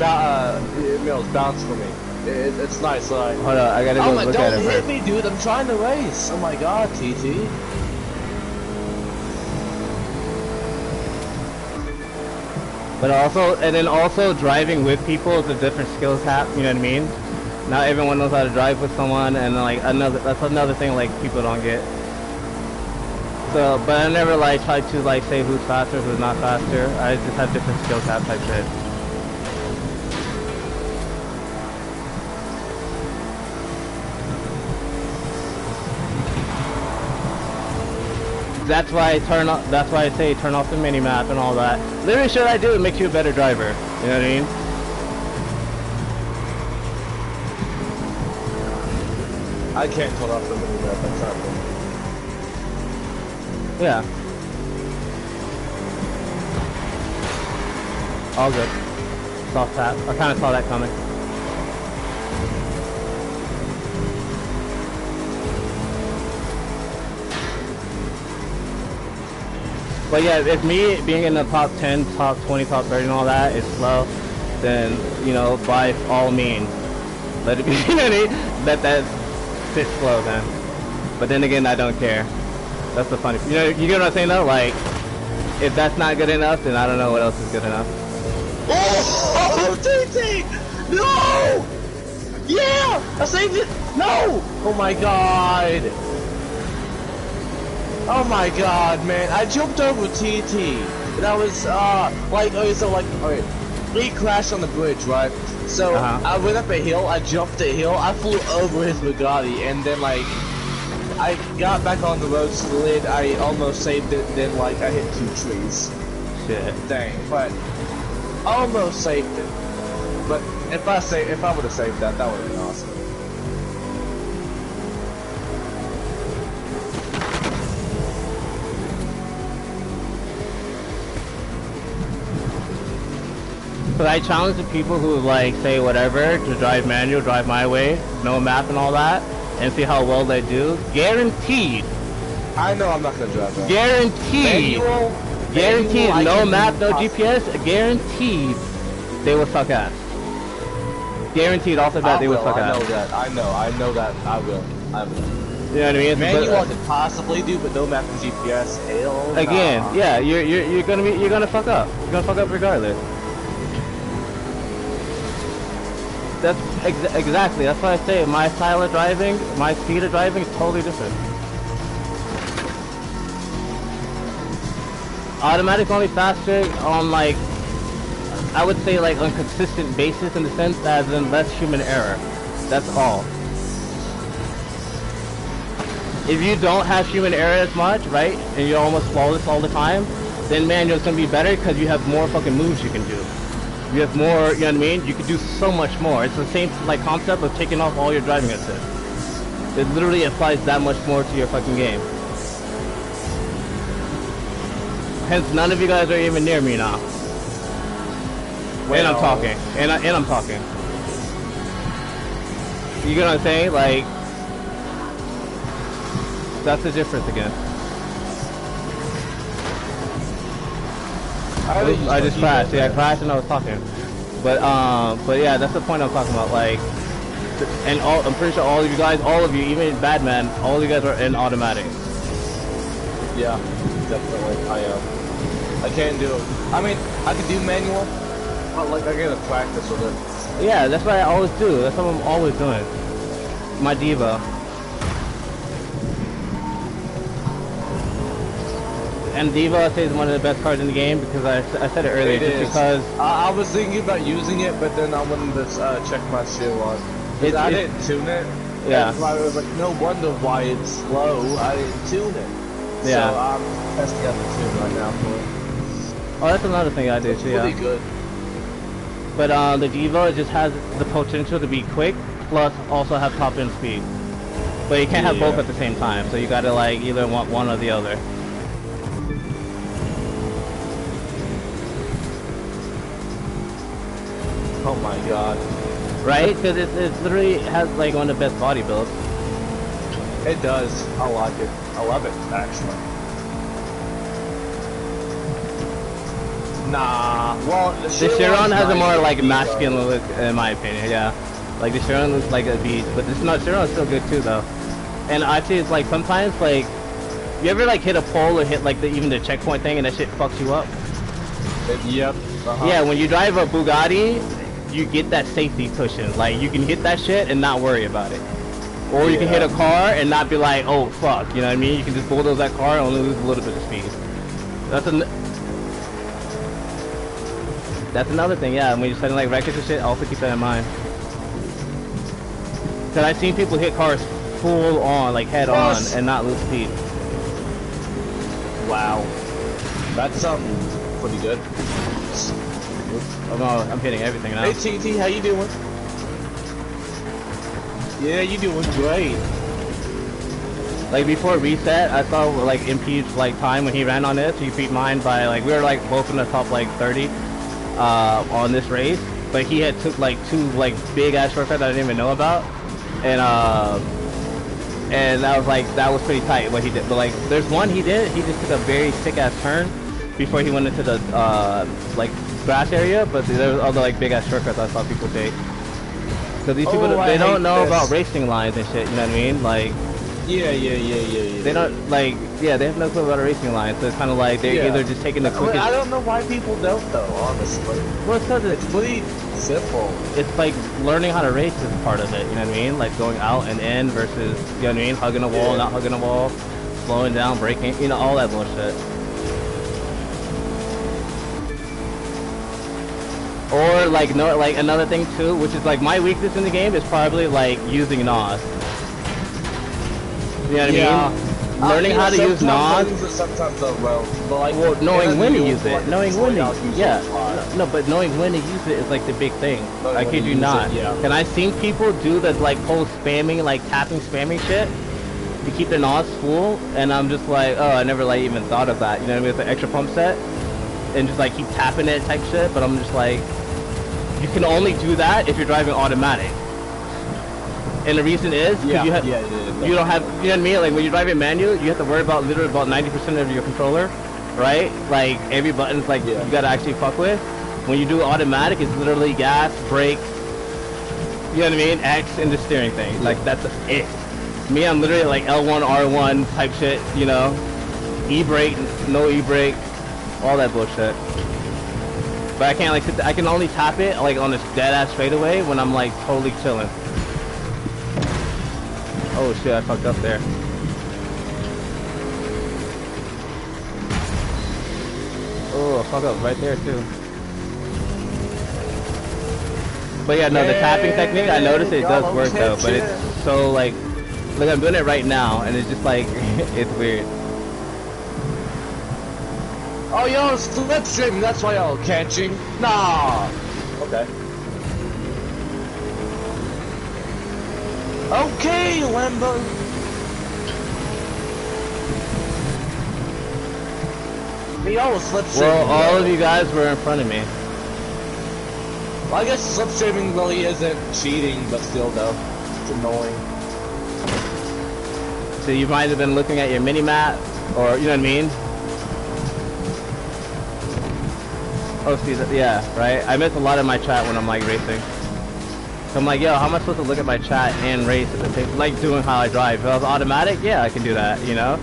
bounce for me. It's nice, like. Hold on, I gotta go look at it don't hit first. me, dude. I'm trying to race. Oh my god, TT. But also, and then also driving with people is a different skill cap. You know what I mean? Not everyone knows how to drive with someone, and like that's another thing like people don't get. So, but I never like try to like say who's faster, who's not faster. I just have different skill cap type shit. That's why I turn off. That's why I say turn off the mini map and all that. Literally, shit I do it makes you a better driver. You know what I mean? I can't turn off the mini map. That's not cool. Yeah. All good. Soft tap. I kind of saw that coming. But yeah, if me being in the top 10, top 20, top 30 and all that is slow, then, you know, by all means, let it be, you know what I mean? Let that sit slow then. But then again, I don't care. That's the funny, you get what I'm saying though? Like, if that's not good enough, then I don't know what else is good enough. Oh, TT! No! Yeah! I saved it! No! Oh my god! Oh my god, man. I jumped over TT. And I was, like, okay, so like, alright. We crashed on the bridge, right? So, I went up a hill, I jumped a hill, I flew over his Bugatti, and then, like, I got back on the road, slid, I almost saved it, then, like, I hit 2 trees. Shit. Dang, but almost saved it. But if I would have saved that, that would have been awesome. But I challenge the people who like say whatever to drive manual, drive my way, no map and all that, and see how well they do. Guaranteed. I know I'm not gonna drive that. Guaranteed. Guaranteed. No map, no GPS. Guaranteed. They will suck ass. Guaranteed. Off the bat, they will suck ass. I know that. I know that. I will. You know what I mean? Manual I could possibly do, but no map and GPS. Hell. Again, nah. yeah, you're gonna fuck up. You're gonna fuck up regardless. That's exactly. That's why I say my style of driving, my speed of driving is totally different. Automatic only faster on like, I would say like on consistent basis in the sense as in less human error. That's all. If you don't have human error as much, right, and you're almost flawless all the time, then manual's gonna be better because you have more fucking moves you can do. You have more, you know what I mean? You can do so much more. It's the same like concept of taking off all your driving assist. It literally applies that much more to your fucking game. Hence, none of you guys are even near me now. And I'm talking. And I'm talking. You get what I'm saying? Like, that's the difference again. I just crashed. Yeah, I crashed and I was talking. But yeah, that's the point I'm talking about. Like, and I'm pretty sure all of you guys, all of you, even Badman, all of you guys are in automatic. Yeah, definitely. I am. I can't do it. I mean, I can do manual, but like I gotta practice with it. Yeah, that's what I always do. That's what I'm always doing. My diva. And Diva, I say, is one of the best cards in the game because I said it earlier. Just because I was thinking about using it, but then I wanted to check my shield on. I didn't tune it. Yeah. I was like, no wonder why it's slow. I didn't tune it. Yeah. So I'm testing out the tune right now for it. Oh, that's another thing I do too. Really Yeah. good. But the Diva just has the potential to be quick, plus also have top end speed. But you can't have both at the same time, so you gotta like either want one or the other. Oh my god. right? Because it literally has like one of the best body builds. It does. I like it. I love it, actually. Nah. Well, the Chiron has a more like beat, masculine look, in my opinion. Yeah, like the Chiron looks like a beast, but this not Chiron is still good too though. And actually, it's like sometimes like you ever like hit a pole or hit like even the checkpoint thing and that shit fucks you up. Yep. Yeah, when you drive a Bugatti, you get that safety cushion. Like you can hit that shit and not worry about it. Or you can hit a car and not be like, oh fuck, you know what I mean? You can just bulldoze that car and only lose a little bit of speed. That's another thing, yeah. When you're setting like records and shit, also keep that in mind. Cause I've seen people hit cars full on, like head on, and not lose speed. Wow, that's pretty good. Oh no, I'm hitting everything now. Hey TT, how you doing? Yeah, you doing great. Like before reset, I saw like Impede's like time when he ran on this. He beat mine by like we were like both in the top like 30 on this race, but he had took like 2 like big ass shortcuts I didn't even know about, and that was pretty tight what he did. But like there's one he did. He just took a very sick ass turn before he went into the like grass area. But there was other like big ass shortcuts I saw people take. Because these people, they don't know about racing lines and shit, you know what I mean? Like, yeah. They don't, like, yeah, they have no clue about a racing line, so it's kind of like they're either just taking the quickest... I don't know why people don't, though, honestly. Well, it's because it's pretty simple. It's like learning how to race is part of it, you know what I mean? Like going out and in versus, you know what I mean? Hugging a wall, not hugging a wall, slowing down, braking, you know, all that bullshit. Or like no, like another thing too, which is like my weakness in the game is probably like using NOS. You know what I mean? Learning how to use NOS. Sometimes well, but like knowing when to use it, knowing when to no, but knowing when to use it is like the big thing. I kid you not. And I've seen people do that like whole spamming, like tapping, spamming shit to keep their NOS full, and I'm just like, oh, I never like even thought of that. You know what I mean? With the extra pump set, and just like keep tapping it type shit. But I'm just like. You can only do that if you're driving automatic. And the reason is because you don't have, you know what I mean? Like when you're driving manual, you have to worry about literally about 90% of your controller, right? Like every button's like you gotta actually fuck with. When you do automatic, it's literally gas, brake, you know what I mean? X and the steering thing. Like that's it. Me, I'm literally like L1, R1 type shit, you know? E-brake, no e-brake, all that bullshit. But I can't like I can only tap it like on this dead ass straightaway when I'm like totally chilling. Oh shit, I fucked up there. Oh, I fucked up right there too. But yeah, no, the tapping technique, I noticed it does work though, but it's so like I'm doing it right now and it's just like it's weird. Oh, yo, slipstream, that's why y'all catching. Nah. Okay. Okay, Lambo. Me, y'all was slipstreaming. Well, all of you guys were in front of me. Well, I guess slipstreaming really isn't cheating, but still, though, it's annoying. So you might have been looking at your mini-map, or, you know what I mean? Oh, see, yeah, right? I miss a lot of my chat when I'm, like, racing. So I'm like, yo, how am I supposed to look at my chat and race at the same, like, doing how I drive? If I was automatic, yeah, I can do that, you know?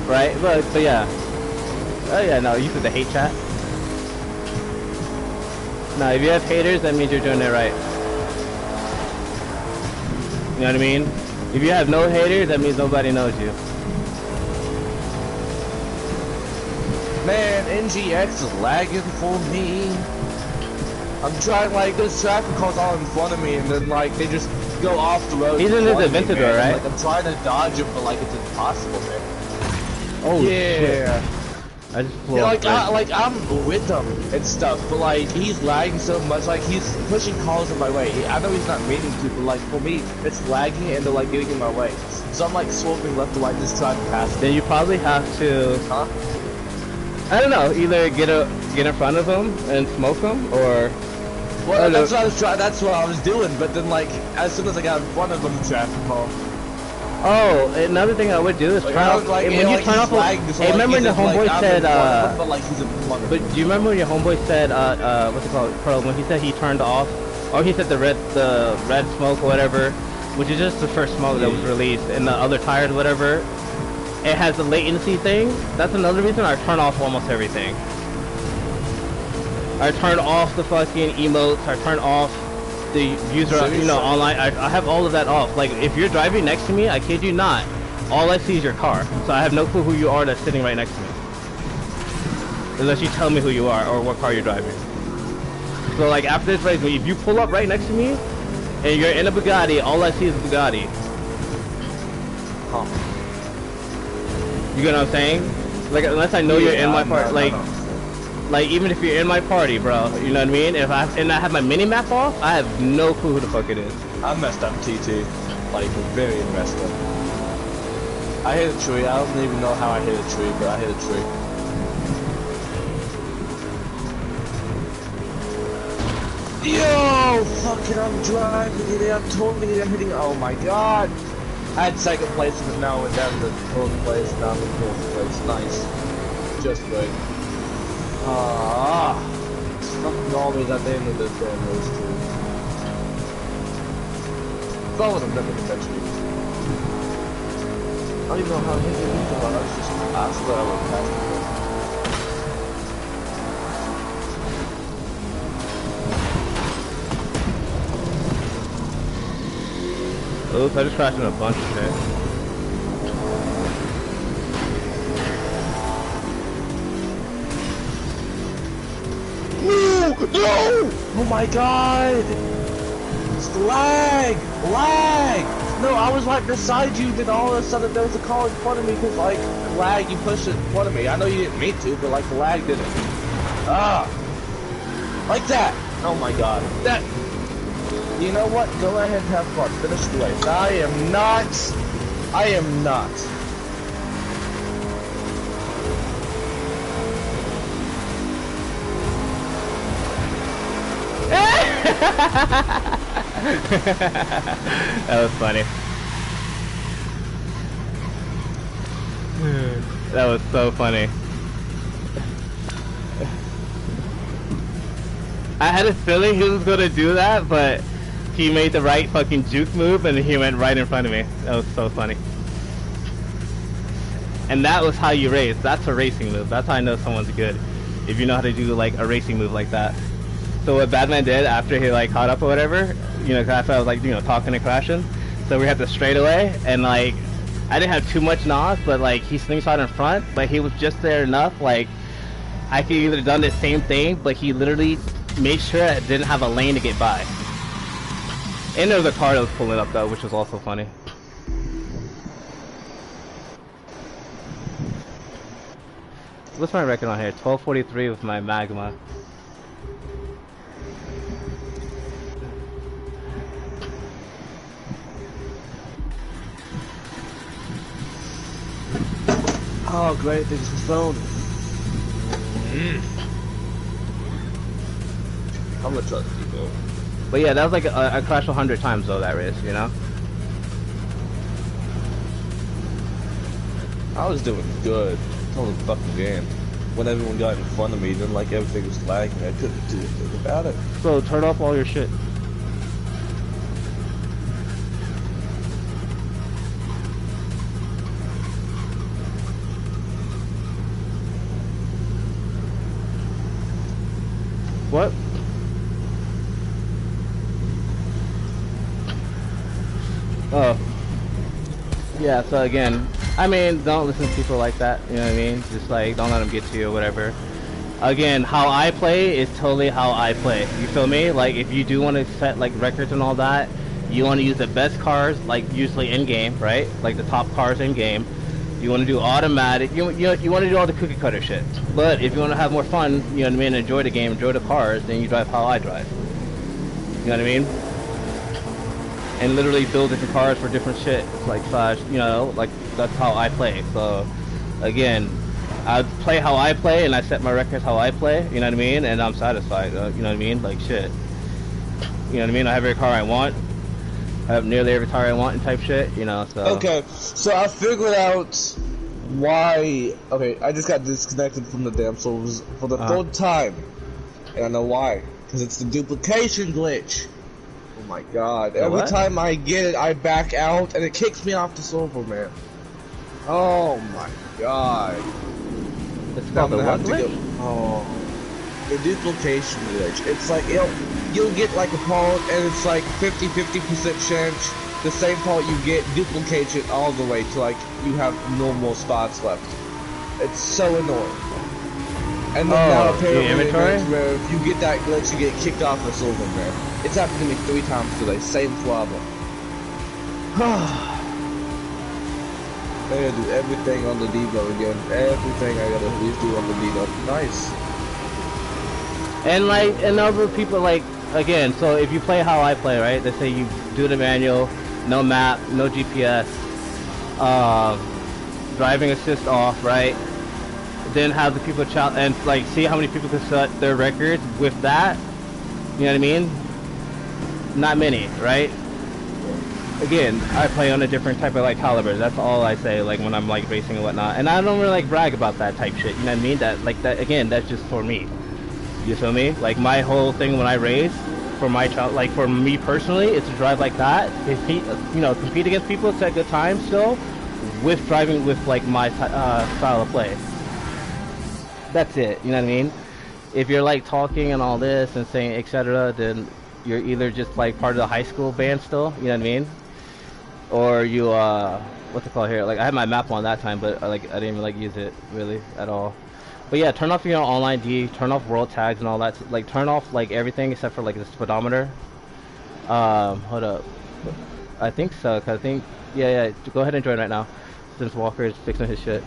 Right? But yeah. Oh, yeah, no, you said the hate chat. No, if you have haters, that means you're doing it right. You know what I mean? If you have no haters, that means nobody knows you. Man, NGX is lagging for me. I'm trying, like, this traffic car's all in front of me, and then, like, they just go off the road. He's in his Aventador, right? Like, I'm trying to dodge it, but, like, it's impossible, man. Oh, yeah. shit. I just flew Yeah, off the bridge. like I'm with him and stuff, but like he's lagging so much, like he's pushing cars in my way. I know he's not meaning to, but like for me, it's lagging and they're like getting in my way. So I'm like swerving left to right, just trying to pass him. Then you probably have to, Huh? I don't know, either get in front of him and smoke him, or Well, that's what I was trying. That's what I was doing, but then like as soon as I got in front of him, the traffic call. oh, another thing I would do is Like, turn off. like, when you turn off, hey, remember when the homeboy said, but like he's in front of but do you remember when your homeboy said, what's it called, Pearl? When he said he turned off, or he said the red smoke or whatever, which is just the first smoke that was released, and the other tires, whatever, it has the latency thing. That's another reason I turn off almost everything. I turn off the fucking emotes. I turn off the user, online. I have all of that off. Like, if you're driving next to me, I kid you not, all I see is your car. So I have no clue who you are that's sitting right next to me. Unless you tell me who you are or what car you're driving. So like after this race, if you pull up right next to me and you're in a Bugatti, all I see is a Bugatti. Huh. You get what I'm saying? Like, unless I know you're in my part, like even if you're in my party, bro, you know what I mean? If I have my mini map off, I have no clue who the fuck it is. I messed up, TT. Like very messed up. I hit a tree. I don't even know how I hit a tree, but I hit a tree. Yo, fucking, I'm driving it. I'm totally hitting. Oh my god. I had second place, but now we're down to third place. Now I'm in fourth place. Nice. Just great. It's fucking always at the end of this damn race too. If I wasn't never eventually. I don't even know how to hit it either, but I swear I went past it. Oops, I just crashed in a bunch of shit. No! Oh my god! It's lag! Lag! No, I was like beside you, then all of a sudden there was a car in front of me because like lag, you pushed it in front of me. I know you didn't mean to, but like the lag didn't. Ah! Like that! Oh my god. That... You know what? Go ahead and have fun. Finish the race. I am not. That was funny. That was so funny. I had a feeling he was gonna do that, but he made the right fucking juke move and he went right in front of me. That was so funny. And that was how you race. That's a racing move. That's how I know someone's good. If you know how to do like a racing move like that. So what Batman did after he like caught up or whatever, you know, 'cause after I was like, you know, talking and crashing, so we had the straightaway, and like I didn't have too much NOS, but like he slingshot in front, but he was just there enough. Like I could either done the same thing, but he literally made sure I didn't have a lane to get by. And there was a car that was pulling up though, which was also funny. What's my record on here? 1243 with my Magma. Oh, great, thanks for phone. I'm gonna trust you, bro. But yeah, that was like I crashed 100 times though, that race, you know? I was doing good. All the fucking game. When everyone got in front of me, then like everything was lagging, I couldn't do anything about it. So turn off all your shit. What? Oh. Yeah, so again, I mean, don't listen to people like that, you know what I mean? Just like, don't let them get to you or whatever. Again, how I play is totally how I play. You feel me? Like, if you do want to set like records and all that, you want to use the best cars, like usually in game, right? Like the top cars in game. You want to do automatic. You want to do all the cookie cutter shit. But if you want to have more fun, you know what I mean, enjoy the game, enjoy the cars, then you drive how I drive. You know what I mean? And literally build different cars for different shit. Like slash, you know, like that's how I play. So again, I play how I play, and I set my records how I play. You know what I mean? And I'm satisfied. You know what I mean? Like shit. You know what I mean? I have every car I want. I have nearly every car I want and type shit. You know. So. Okay, so I figured out why. Okay, I just got disconnected from the damn servers for the third time, and I know why. Because it's the duplication glitch. Oh my god! Every time I get it, I back out, and it kicks me off the server, man. Oh my god! It's called the what glitch? The duplication glitch. It's like you'll get like a part, and it's like 50% chance the same part you get duplicates it all the way to like you have normal spots left. It's so annoying. And then now apparently where if you get that glitch, you get kicked off the server, man. It's happened to me 3 times today. Same problem. I gotta do everything on the Devo again. Everything I gotta do on the Devo. Nice. And like, and other people like, again, so if you play how I play, right? They say you do the manual, no map, no GPS, driving assist off, right? Then have the people and like see how many people can set their records with that. You know what I mean? Not many, right? Again, I play on a different type of like caliber. That's all I say, like when I'm like racing and whatnot. And I don't really like brag about that type shit. You know what I mean? That like that again. That's just for me. You feel me? Like my whole thing when I race for my child, like for me personally, it's to drive like that. Compete, you know, compete against people, set good times still, with driving with like my style of play. That's it. You know what I mean? If you're like talking and all this and saying etc., then you're either just like part of the high school band still. You know what I mean? Or you what's it called here? Like I had my map on that time, but like I didn't even like use it really at all. But yeah, turn off your online D, turn off world tags and all that. Like turn off like everything except for like the speedometer. Hold up. I think so. Cause I think yeah. Go ahead and join right now, since Walker is fixing his shit.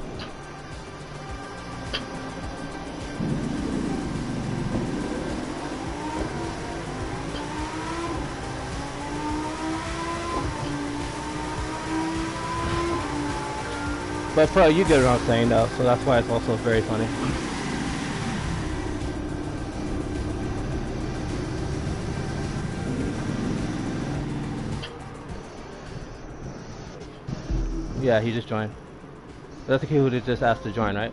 But bro, you get what I'm saying though, so that's why it's also very funny. Yeah, he just joined. That's the kid who just asked to join, right?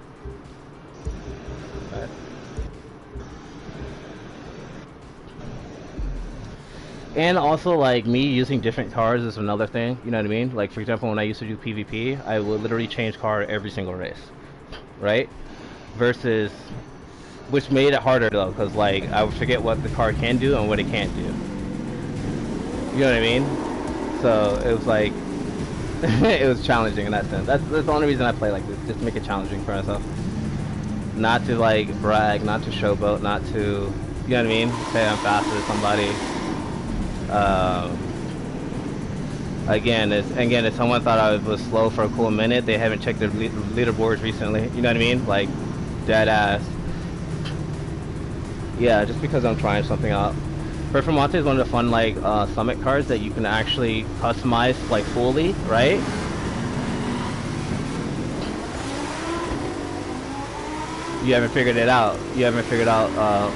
Right. And also, like, me using different cars is another thing, you know what I mean? Like, for example, when I used to do PvP, I would literally change car every single race, right? Versus, which made it harder, though, because, like, I would forget what the car can do and what it can't do. You know what I mean? So, it was like, it was challenging in that sense. That's the only reason I play like this, just to make it challenging for myself. Not to, like, brag, not to showboat, not to, you know what I mean? Say I'm faster than somebody. Again, if someone thought I was slow for a cool minute, they haven't checked their leaderboards recently. You know what I mean? Like, dead ass. Yeah, just because I'm trying something out. Performante is one of the fun, like, summit cars that you can actually customize, like, fully, right? You haven't figured it out. You haven't figured out, a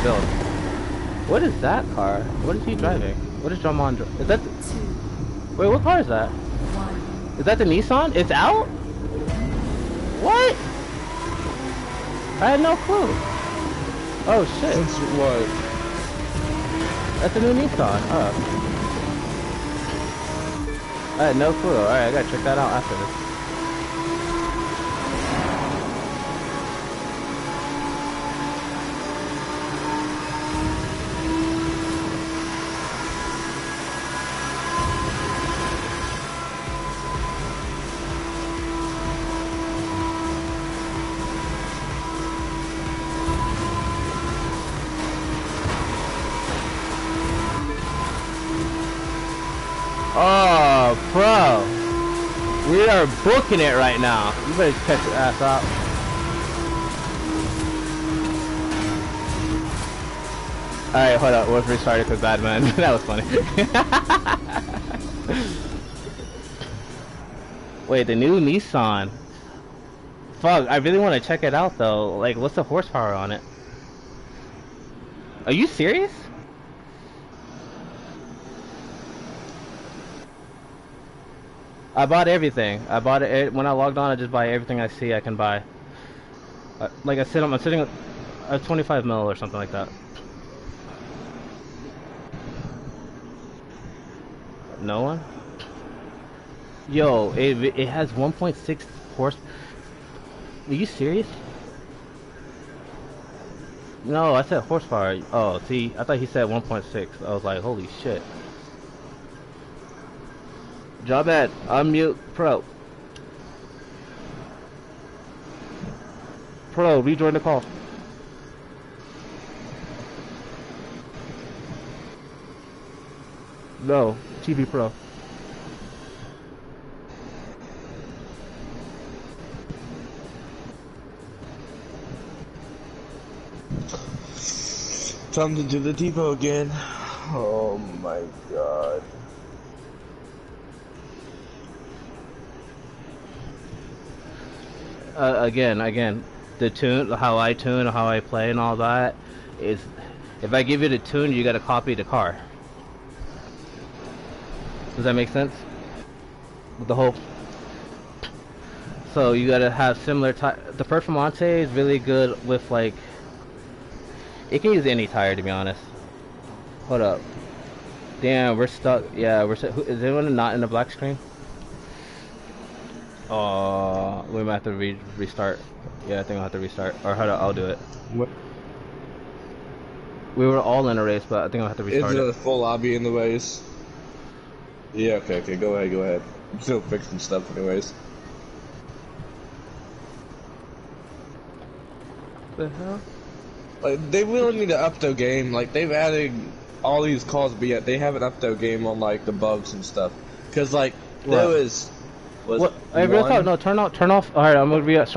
build. What is that car? What is he driving? What is Jamon driving? Is that the... Wait, what car is that? Is that the Nissan? It's out? What? I had no clue. Oh shit. Since what? That's a new Nissan. Oh. I had no clue. Alright, I gotta check that out after this. Oh, bro. We are booking it right now. You better check your ass out. Alright, hold up. Let's restart it because bad man. That was funny. Wait, the new Nissan. Fuck, I really want to check it out though. Like, what's the horsepower on it? Are you serious? I bought everything. I bought it when I logged on. I just buy everything I see I can buy. Like I'm sitting at 25 mil or something like that. No one? Yo, it has 1.6 horse. Are you serious? No, I said horsepower. Oh, see, I thought he said 1.6. I was like, holy shit. Job ad, unmute Pro. Pro, rejoin the call. No, TV Pro. Time to do the depot again. Oh my god. Again, the tune, how I tune, how I play and all that is, if I give you the tune, you gotta copy the car. Does that make sense? With the whole, so you gotta have similar the Performante is really good with like, it can use any tire to be honest. Hold up. Damn, we're stuck. Yeah, we're stuck. Is anyone not in the black screen? Oh, we might have to restart. Yeah, I think I'll have to restart. Or hold on, I'll do it. What? We were all in a race, but I think I'll have to restart it. Is it a full lobby in the race? Yeah, okay, go ahead. I'm still fixing stuff anyways. The hell? Like, they really need to up their game. Like, they've added all these calls, but yet they haven't upped their game on, like, the bugs and stuff. Cause, like, there was... What? Hey, real talk, no, turn off. Alright, I'm gonna be